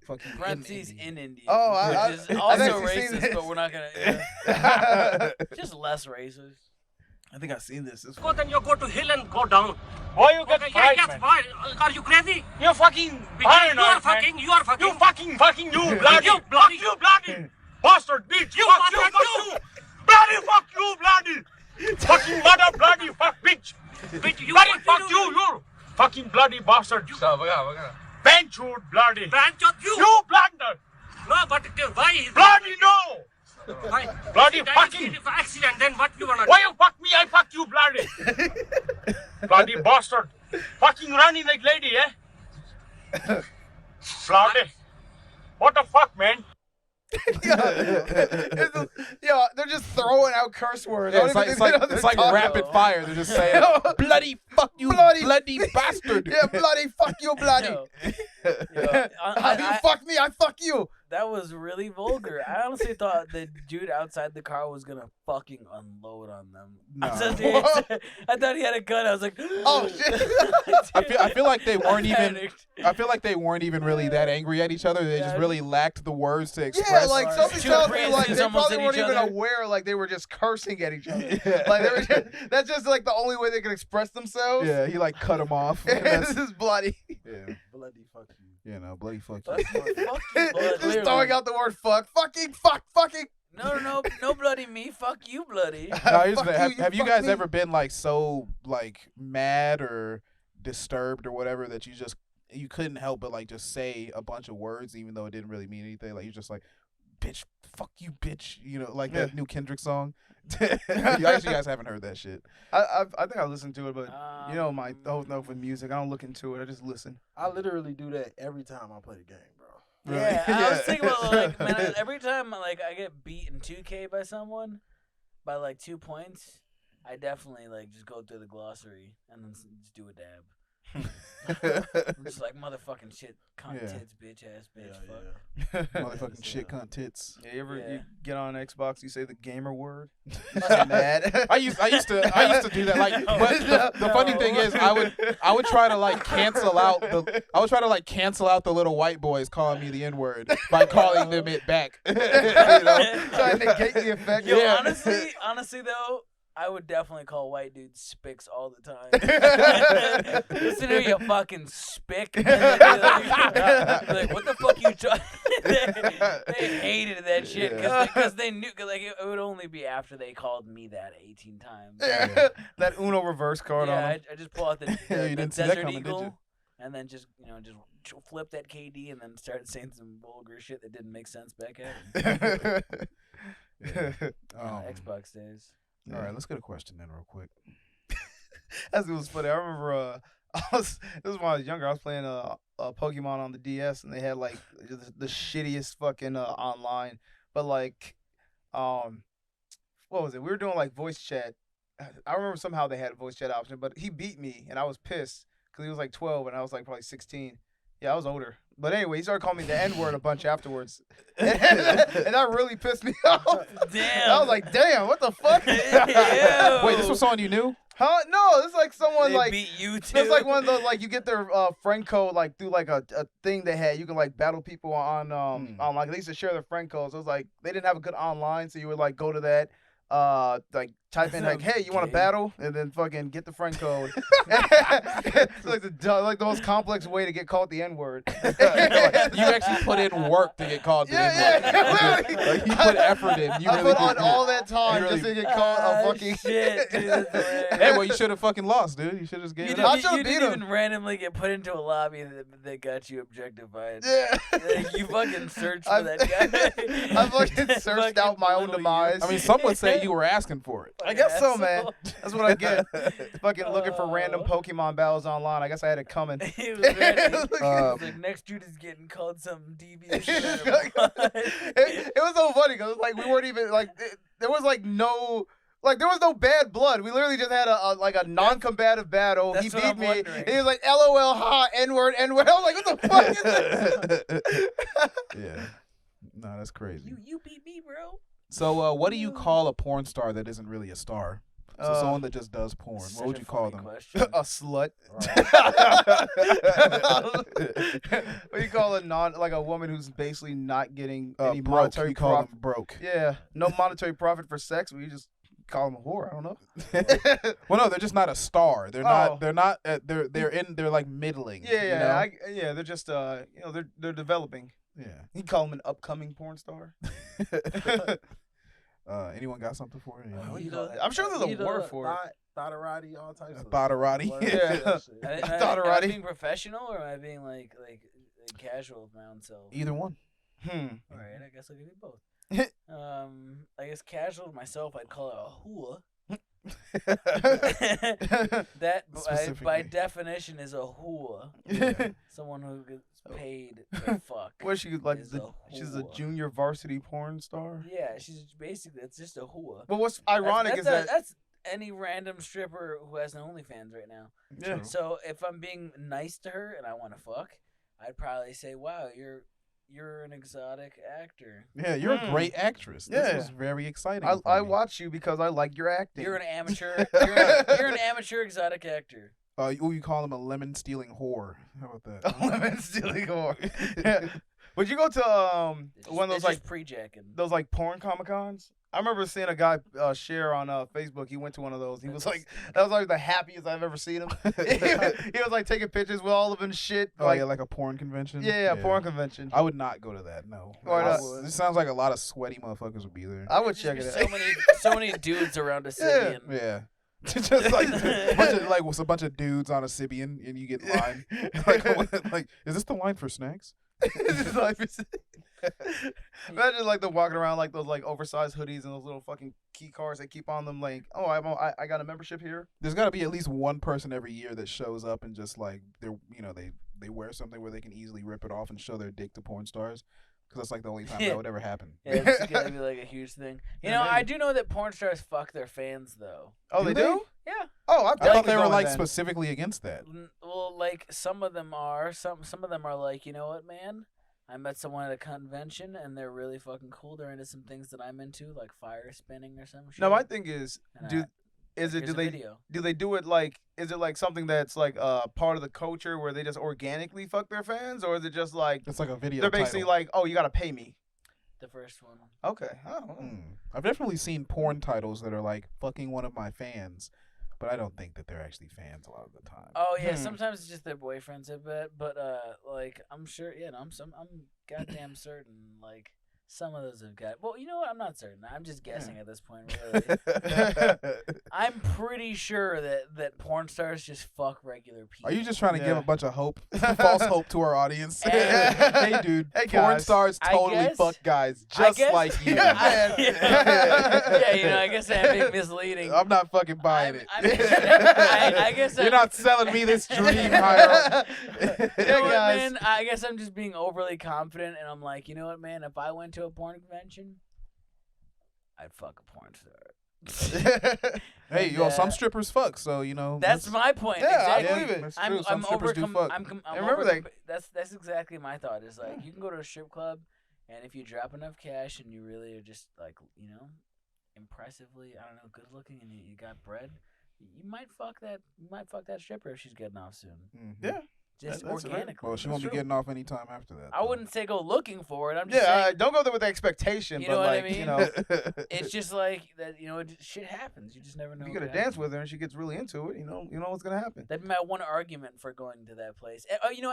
fuck you Parentheses Indian. in India. Oh, which is I've also actually seen racist, this. but we're not gonna. Just less racist. I think I've seen this. Go then you go to hill and go down. Why you get Okay, fried, yes, man? why? Are you crazy? You're fucking Because you are paranoid, man. fucking, you are fucking. You fucking, you bloody, You bloody- fuck you bloody, bastard bitch. You fuck bastard, fuck you. bloody, fuck you bloody, fucking mother bloody, fuck bitch, Bitch, you bloody, what fuck you you, you fucking bloody bastard. Bench you bloody, Branch of you. you blunder, No, but why? Is bloody no, Why? bloody That fucking. is accident. Then what you wanna do? Why you fuck me? I fuck you bloody, bloody bastard, fucking running like lady, eh? Bloody, what the fuck, man? Yeah, they're just throwing out curse words. Yeah, it's like rapid fire. They're just saying, bloody fuck you, bloody bastard. Yeah, bloody fuck you, bloody. Yo, You fuck me, I fuck you. that was really vulgar. I honestly thought the dude outside the car was gonna fucking unload on them. No. I thought he had a gun. I was like, Oh shit. I feel like they weren't even. panicked. I feel like they weren't even really that angry at each other. They just Yeah. really lacked the words to express. Yeah, like something Two tells me Koreans like just they almost probably hit weren't each even other. aware, like they were just cursing at each other. Yeah. Like they were just, that's just like the only way they can express themselves. Yeah, he like cut him off. This is bloody. Yeah, Bloody fuck you. bloody fuck Fuck you. you, fuck you, blood. Just throwing out the word fuck. Fucking fuck. Fucking. No bloody me. Fuck you, bloody. No, here's Fuck the- you, have you fuck guys me. ever been like so like mad or disturbed or whatever that you couldn't help but like just say a bunch of words even though it didn't really mean anything? Like you're just like, bitch, fuck you, bitch. You know, like that new Kendrick song. You guys haven't heard that shit. I think I listened to it, but you know my whole note with music. I don't look into it. I just listen. I literally do that every time I play the game, bro. Yeah, I was Yeah. thinking about like, man, every time like I get beat in 2K by someone by like 2 points, I definitely like just go through the glossary and then just do a dab. I'm just like motherfucking shit, cunt, Yeah. tits, bitch ass, bitch, Yeah, fuck. Motherfucking shit, cunt, tits. Yeah, you ever Yeah. you get on Xbox, you say the gamer word? Get mad. I used to do that. Like, but the funny thing is, I would try to like cancel out the little white boys calling me the N word by calling them it back. You know? Trying to negate the effect. Yo, Yeah. honestly though, I would definitely call white dudes spics all the time. Listen here, you fucking spick. And then be like, what the fuck you trying? They hated that shit because they knew, cause like it would only be after they called me that 18 times. Yeah. That Uno reverse card on Yeah, him. I just pull out the You didn't see that Desert coming, did you? Eagle and then just flip that KD and then started saying some vulgar shit that didn't make sense back at him. Xbox days. All right, let's get a question in real quick. That's what was funny. I remember this was when I was younger. I was playing Pokemon on the DS, and they had like the shittiest fucking online. But like, what was it? We were doing like voice chat. I remember somehow they had a voice chat option, but he beat me, and I was pissed because he was like 12, and I was like probably 16. Yeah, I was older. But anyway, he started calling me the N-word a bunch afterwards. And that really pissed me off. Damn. I was like, damn, what the fuck? Wait, this was someone you knew? Huh? No, it's like someone They like beat you too. it's like one of those like you get their friend code like through like a thing they had. You can like battle people on online. They used to share their friend codes. It was like they didn't have a good online, so you would like go to that like type in like, hey, you want to battle, and then fucking get the friend code. It's like the most complex way to get called the N-word. You actually put in work to get called the N-word. Yeah. Like, you put effort in. You I really put on did. all that time You just really- to get called a fucking shit, dude. That's hilarious. Hey, well, you should have fucking lost, dude. You should have just gave You it up. should've beat didn't him. even randomly get put into a lobby that got you objectified. Yeah. Like, you fucking searched for that guy. I fucking searched out my own demise. I mean, some would say you were asking for it. I guess so, man. Asshole. That's what I get. Fucking looking for random Pokemon battles online. I guess I had it coming. He was ready. He Um, was like, next dude is getting called some devious it, shit. it was so funny because like we weren't even like there was like no. Like there was no bad blood. We literally just had a non-combative battle. He That's what beat I'm me. wondering. And he was like, "LOL, ha, N-word, N-word." I was like, "What the fuck is this?" Yeah. No, that's crazy. You beat me, bro. So, what do you call a porn star that isn't really a star? So, someone that just does porn. Such What would a you call funny them? question. A slut. What do you call a woman who's basically not getting any Broke. monetary You call profit? them broke. Yeah, no monetary profit for sex. We just call them a whore. I don't know. Well, no, they're just not a star. They're Oh. not. They're not. They're like middling. Yeah, you know? yeah. They're just they're developing. Yeah. You call them an upcoming porn star. Anyone got something for it? What do you call that? I'm sure there's a word for it. Thotterati, all types of Thotterati. words. Yeah. That shit. I thought Am I already. being professional or am I being like casual with my own self? Either one. Hmm. All right, I guess I'll give you both. I guess casual to myself, I'd call it a hooah. That by Specifically. definition is a hooah. Someone who gets paid to fuck. What she like? is She's a whore. junior varsity porn star. Yeah, she's basically it's just a hooah. But what's ironic is that that's any random stripper who has an OnlyFans right now. yeah. So if I'm being nice to her and I want to fuck, I'd probably say, "Wow, you're an exotic actor. Yeah, you're a great actress. This Yeah. was very exciting. for I me. watch you because I like your acting. You're an amateur. you're an amateur exotic actor." You call him a lemon stealing whore. How about that? a lemon stealing whore. Yeah. Would you go to one of those like pre-jacking. those like porn Comic Cons? I remember seeing a guy share on Facebook. He went to one of those. He was like, that was like the happiest I've ever seen him. he was like taking pictures with all of them shit. Oh, yeah, like a porn convention? Yeah, porn convention. I would not go to that, no. Why not? This sounds like a lot of sweaty motherfuckers would be there. I would check it out. So many dudes around a city. And Yeah. Just like a bunch of dudes on a Sibian and you get line. like, is this the line for snacks? Imagine like them walking around like those like oversized hoodies and those little fucking key cards they keep on them. Like, oh, I got a membership here. There's got to be at least one person every year that shows up and just like they wear something where they can easily rip it off and show their dick to porn stars. Because that's like the only time that would ever happen. Yeah, it's gonna be like a huge thing. You know, I do know that porn stars fuck their fans though. Oh, they do? Yeah. Oh, I thought they were like specifically against that. Well, like some of them are. Some of them are like, you know what, man? I met someone at a convention and they're really fucking cool. They're into some things that I'm into, like fire spinning or some shit. No, my thing is, And do here's a they video. do they do it like? Is it like something that's like part of the culture where they just organically fuck their fans, or is it just like it's like a video? They're basically title. like, oh, you gotta pay me. The first one. Okay. Oh. I've definitely seen porn titles that are like fucking one of my fans, but I don't think that they're actually fans a lot of the time. Oh yeah, sometimes it's just their boyfriends, I bet. But like I'm sure, I'm goddamn certain like Some of those have got. Well, you know what? I'm not certain. I'm just guessing at this point. Really. I'm pretty sure that porn stars just fuck regular people. Are you just trying to give Yeah. a bunch of hope, false hope to our audience? Hey, dude, hey, porn guys. stars I totally guess- fuck guys I just guess- like you. Yeah. Yeah, you know, I guess I'm being misleading. I'm not fucking buying it. I guess You're I'm- not selling me this dream, Hiram. You know Hey, what, guys. man? I guess I'm just being overly confident, and I'm like, you know what, man? If I went to a porn convention, I'd fuck a porn star. Hey, And, yo, some strippers fuck, so you know. That's my point. Yeah, I exactly. believe it. That's I'm true. Some strippers do fuck. I'm remember that- That's exactly my thought. Is like you can go to a strip club, and if you drop enough cash and you really are just like impressively, I don't know, good looking, and you got bread, you might fuck that. You might fuck that stripper if she's getting off soon. Mhm. Yeah. Just That's right. organically. Well, she won't be true. getting off anytime after that. I though. wouldn't say go looking for it. I'm just Yeah, saying don't go there with the expectation, You but know what I like, mean? you know, it's just like that. Shit happens. You just never know. if you what get a could dance happen. with her and she gets really into it, you know what's gonna happen. That'd be my one argument for going to that place.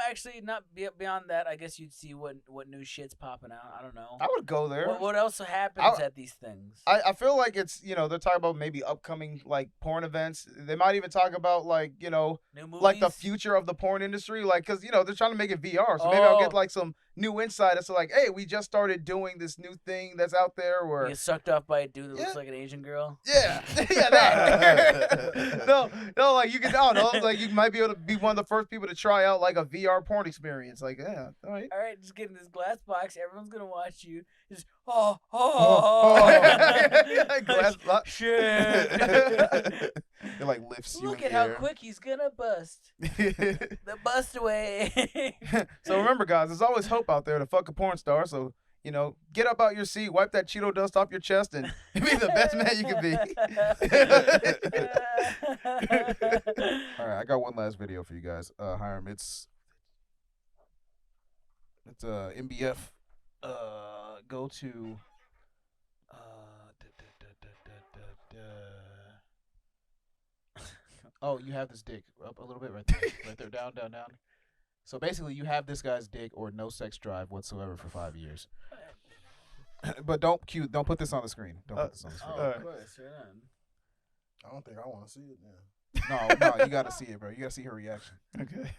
Actually, not beyond that. I guess you'd see what new shit's popping out. I don't know. I would go there. What else happens at these things? I feel like it's, they're talking about maybe upcoming like porn events. They might even talk about like, New movies? like the future of the porn industry, like, because they're trying to make it VR, so maybe I'll get like some new insight as to like, hey, we just started doing this new thing that's out there You where get sucked off by a dude that Yeah. looks like an Asian girl. yeah that no like you can, I don't know, like you might be able to be one of the first people to try out like a VR porn experience, like, yeah, all right. All right, just get in this glass box. Everyone's gonna watch you. Just Glass box. Shit. It like lifts you Look in at the how air. quick he's gonna bust. The bust away. So remember, guys, there's always hope out there to fuck a porn star. So, get up out your seat, wipe that Cheeto dust off your chest, and be the best man you can be. All right, I got one last video for you guys. Hiram, it's MBF. Go to. Oh, you have this dick up a little bit right there, right there, down. So basically, you have this guy's dick or no sex drive whatsoever for 5 years. But don't put this on the screen. Don't put this on the screen. Of course, right on. I don't think I want to see it now. No, you gotta see it, bro. You gotta see her reaction. Okay.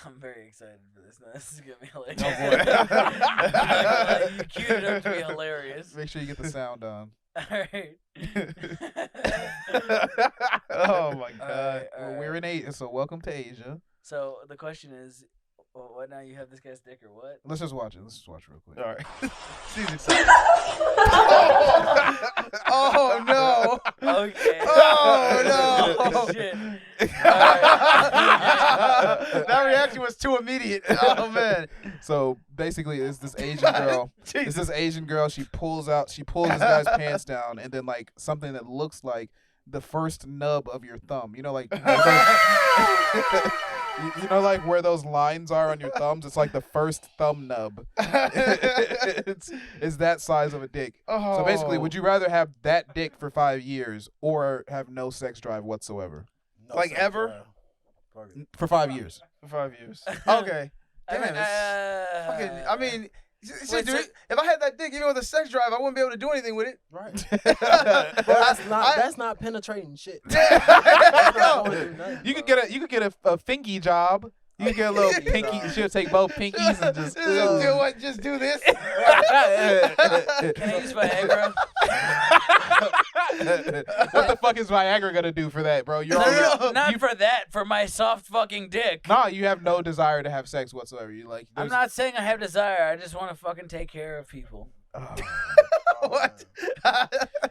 I'm very excited for this. Now, this is gonna be hilarious. Oh, boy. You queued it up to be hilarious. Make sure you get the sound on. All right. Oh my God. All right. Well, we're in Asia, so welcome to Asia. So the question is, what now? You have this guy's dick or what? Let's just watch it. Let's just watch it real quick. All right. Oh no. Okay. Oh no. Shit. That reaction was too immediate. Oh man. So basically, it's this Asian girl. It's this Asian girl. She pulls this guy's pants down, and then like something that looks like the first nub of your thumb. You know, like like where those lines are on your thumbs. It's like the first thumb nub. it's that size of a dick. So basically, would you rather have that dick for 5 years or have no sex drive whatsoever No Like sex ever? drive. Fuck it. for 5 years? For 5 years. Okay. Damn, fucking, I mean, see, wait, dude, so- if I had that dick, even with a sex drive, I wouldn't be able to do anything with it. Right. That's not penetrating shit. Yeah. That's not gonna do nothing, You could bro. get a finky job. You could get a little pinky. She'll take both pinkies and just. Just do this. Can I use Viagra? What the fuck is Viagra gonna do for that, bro? You're No, already, not for that. For my soft fucking dick. Nah, you have no desire to have sex whatsoever. You like. I'm there's- not saying I have desire. I just want to fucking take care of people. What?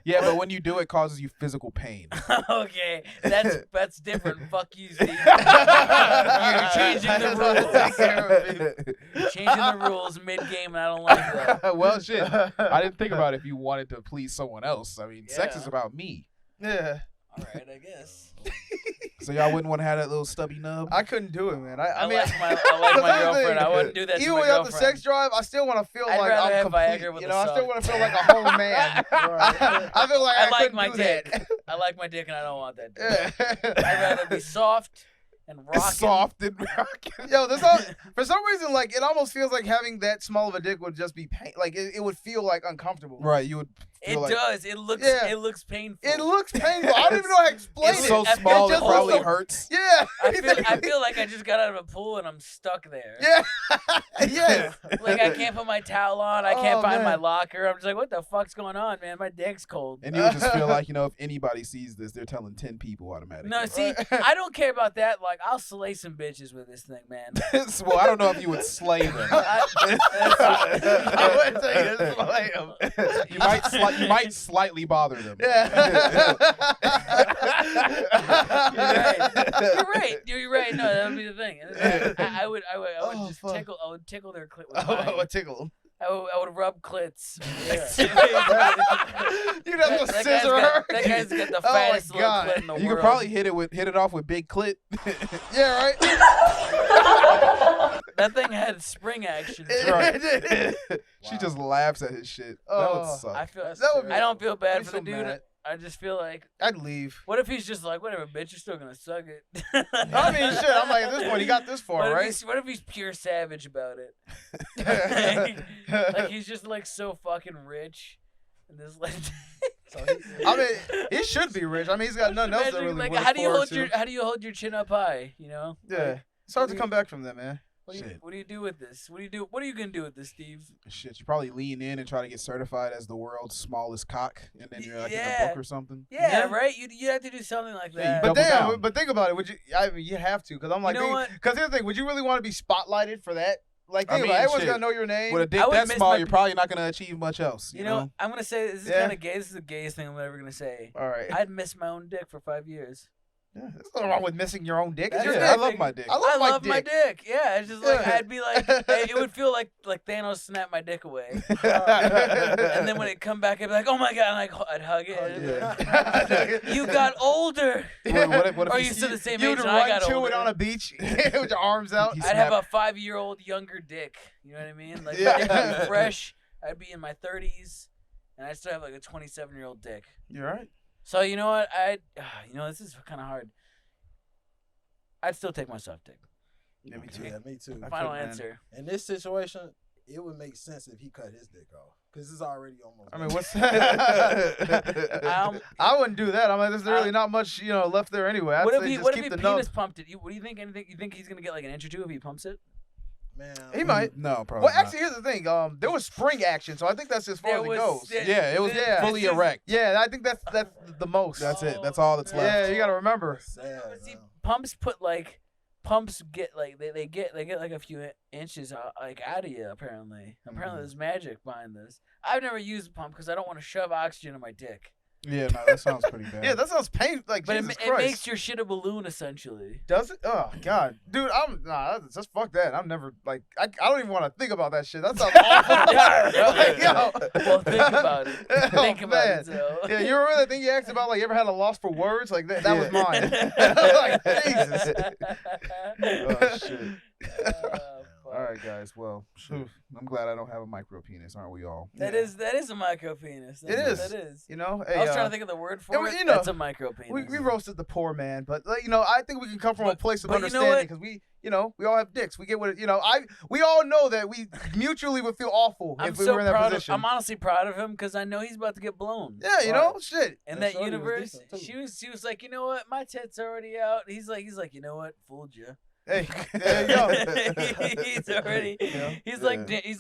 Yeah, but when you do, it causes you physical pain. Okay, that's different. Fuck you, Steve. You're changing the rules. Changing the rules mid-game, and I don't like that. Well, shit. I didn't think about it if you wanted to please someone else. I mean, sex Yeah. is about me. Yeah. All right, I guess. So y'all wouldn't want to have that little stubby nub? I couldn't do it, man. I I mean, like my girlfriend. I wouldn't do that to even my without the girlfriend. sex drive, I still want to feel I'd like rather I'm have complete. Viagra with You a know, I still sock. want to feel like a whole man. I feel like I like couldn't my do dick. that. I like my dick, and I don't want that dick. Yeah. I'd rather be soft and rocking. Soft and rocking. Yo, this all, for some reason, like it almost feels like having that small of a dick would just be pain. Like it would feel like uncomfortable. Right, you would. It Feel like, does. It looks. Yeah. It looks painful. It looks painful. I don't even know how to explain It's it. so I feel small it just probably looks so- hurts. Yeah. I feel like I just got out of a pool and I'm stuck there. Yeah. Yes. Like I can't put my towel on. I can't Oh, find my man. locker. I'm just like, what the fuck's going on, man? My dick's cold. And you would just feel like, if anybody sees this, they're telling 10 people automatically. No, see, I don't care about that. Like, I'll slay some bitches with this thing, man. Well, I don't know if you would slay them. I wouldn't say this slay him. You might slightly bother them. Yeah. You're right. No, that would be the thing. I would Oh, just fuck. tickle. I would tickle their clit with Oh, mine. what tickle? I would rub clits. You'd have to That scissor her. that guy's got the Oh, my fattest little God. clit in the world. You could probably hit it off with big clit. Yeah, right? That thing had spring action. Right. She just laughs at his shit. That Oh, would suck. I feel. That would be- I don't feel bad I'd be for the so dude. mad. I just feel like, I'd leave. what if he's just like, whatever, bitch, you're still gonna suck it. I mean, shit. I'm like, at this point, he got this far, What if, right? what if he's pure savage about it? Like he's just like so fucking rich, and this like. I mean, he should be rich. I mean, he's got nothing else to Imagine, really like, look how do you forward hold to. your how do you hold your chin up high? You know. Yeah. Like, It's hard to come back from that, man. what do you do with this? What are you gonna do with this, Steve? Shit, you probably lean in and try to get certified as the world's smallest cock, and then you're like in Yeah. a book or something. Yeah, right. You have to do something like Yeah, that. you But double damn, down. but think about it. Would you? I mean, you have to, because I'm like, You know what? because here's the thing: would you really want to be spotlighted for that? Like, I think mean, about it. Everyone's shit. gonna know your name. With a I dick would that miss small, my- you're probably not gonna achieve much else. You know, I'm gonna say this is Yeah. kind of gay. This is the gayest thing I'm ever gonna say. All right. I'd miss my own dick for 5 years. Yeah, there's nothing wrong with missing your own dick. It's That's your it. Yeah, I dick. love my dick. I love my dick. Yeah, it's just like Yeah. I'd be like, it would feel like Thanos snapped my dick away, and then when it come back, I'd be like, oh my god, and I'd hug it. Yeah. You got older. What if Or he you see- still the same You'd age and I run got to older. it on a beach with your arms out. He I'd have a snapped- 5-year-old younger dick. You know what I mean? Like Yeah. my dick would be fresh. I'd be in my 30s, and I'd still have like a 27-year-old dick. You're right. So you know what? This is kind of hard. I'd still take my soft dick. Yeah, me too. Yeah, me too. Final man. answer. In this situation, it would make sense if he cut his dick off, because it's already almost. I mean, what's Um, I wouldn't do that. I'm like, there's really not much, left there anyway. I'd What if say he just what if keep he the penis nub. pumped it? What do you think? You think he's gonna get like an inch or two if he pumps it? Man, He might. No, probably Well, not. actually, here's the thing. There was spring action, so I think that's as far as it goes. Yeah, it was Yeah. fully It's just- erect. Yeah, I think that's the most. That's it. That's all that's left. Yeah, you gotta remember. sad. See, man. pumps get like they get like a few inches like out of you. Apparently, there's magic behind this. I've never used a pump because I don't want to shove oxygen in my dick. Yeah, no, that sounds pretty bad. Yeah, that sounds painful. Like, But Jesus it Christ. makes your shit a balloon essentially. Does it? Oh God, dude, just fuck that. I'm never like I don't even want to think about that shit. That sounds awful. Like, yo. Well, think about it. Oh, Think about man. it. So. Yeah, you remember that thing you asked about? Like, you ever had a loss for words? Like that was mine. Like, Jesus. Oh, shit. Fuck. All right, guys. Well, I'm glad I don't have a micro penis, aren't we all? That is a micro penis. It is. That is. Hey, I was trying to think of the word for yeah, it. you know, That's a micro penis. we roasted the poor man, but I think we can come from a place of but you know understanding what? because we all have dicks. We get what we all know that we mutually would feel awful I'm if we so were in that proud position. I'm honestly proud of him because I know he's about to get blown. Yeah, shit. In That that shorty was universe, decent, too. she was like, you know what, my tits already out. He's like, you know what, fooled you. Hey, there you go. He's already, he's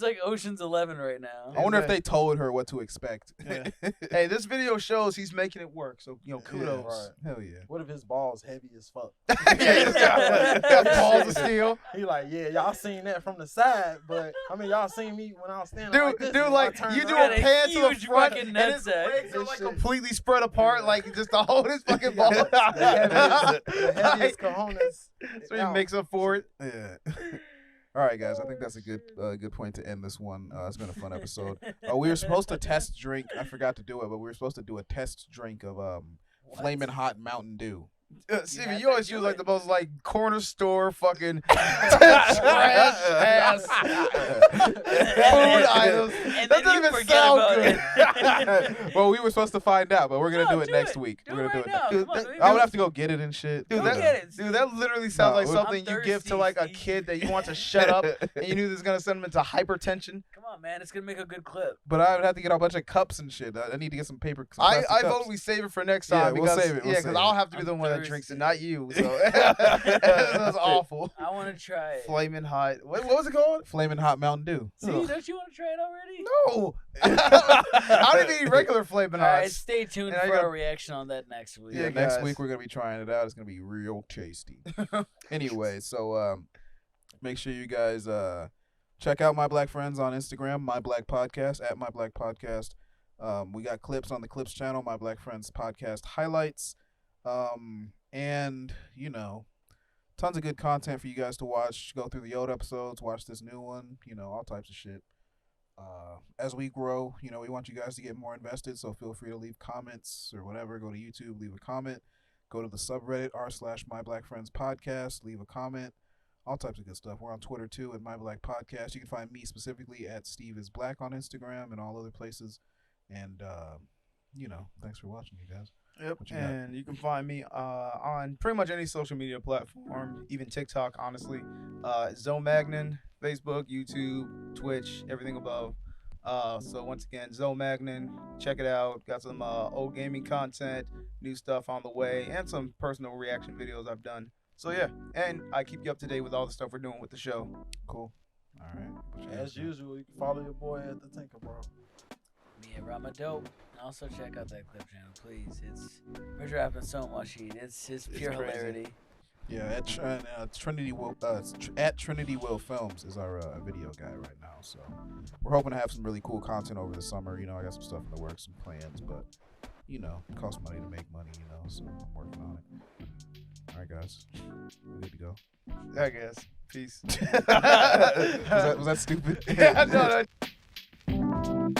like Ocean's 11 right now. I wonder if they told her what to expect. Yeah. Hey, this video shows he's making it work. So kudos. right. Hell yeah. What if his balls heavy as fuck? Yeah, he's got balls of steel. He like, yeah, y'all seen that from the side, but I mean, y'all seen me when I was standing Dude, like this. dude, and like I turned you do around. a pan to the huge front, fucking and his nutsack. legs are This like shit- completely spread apart, like just to hold his fucking balls. the heaviest cojones. So he makes up for it. Yeah. All right, guys. I think that's a good point to end this one. It's been a fun episode. We were supposed to test drink. I forgot to do it, but we were supposed to do a test drink of flaming hot Mountain Dew. Steven, have you to always do use like it. the most like corner store fucking trash ass food items. And That then doesn't you even forget sound about good. it. Well, we were supposed to find out, but we're gonna No, do it next week. Do We're it gonna right do it. now. Dude, Come on, that- we- I would have to go get it and shit. Dude, Go that, get it, dude, that literally sounds No, like I'm something you give to like a thirsty, kid that you want to shut up and you knew this is gonna send him into hypertension. Come on, man. It's gonna make a good clip. But I would have to get a bunch of cups and shit. I need to get some paper. Some I plastic cups. vote we save it for next Yeah, time we'll because save it, we'll yeah, save because I'll it. have to be the I'm one that drinks it, thirsty. not you. So that's awful. I want to try it. Flaming hot. What was it called? Flaming hot Mountain Dew. See, Ugh. don't you want to try it already? No. I don't even eat regular flaming All right, hots. stay tuned And I for got- our reaction on that next week. Yeah, Yeah, next guys. week we're gonna be trying it out. It's gonna be real tasty. Anyway, so make sure you guys check out My Black Friends on Instagram, My Black Podcast at My Black Podcast. We got clips on the Clips channel, My Black Friends Podcast highlights, and you know, tons of good content for you guys to watch. Go through the old episodes, watch this new one. You know, all types of shit. As we grow, you know, we want you guys to get more invested, so feel free to leave comments or whatever. Go to YouTube, leave a comment. Go to the subreddit r/My Black Friends Podcast, leave a comment. All types of good stuff. We're on Twitter too at My Black Podcast. You can find me specifically at Steve is Black on Instagram and all other places. And you know, thanks for watching, you guys. Yep. What you got? And you can find me on pretty much any social media platform, even TikTok, honestly. Zoe Magnin, Facebook, YouTube, Twitch, everything above. So once again, Zoe Magnin, check it out. Got some old gaming content, new stuff on the way, and some personal reaction videos I've done. So yeah, and I keep you up to date with all the stuff we're doing with the show. Cool. All right. What you As guys got? usual, you can follow your boy at the Tinker Bro. Me and Rama Dope. And also check out that clip channel, please. We're dropping so much heat. It's pure crazy. hilarity. Yeah, at Trinity Will at Trinity Will Films is our video guy right now. So we're hoping to have some really cool content over the summer. You know, I got some stuff in the works, some plans, but you know, it costs money to make money. You know, so I'm working on it. All right, guys, we're good to go. I guess. Peace. Was that stupid? Yeah, no.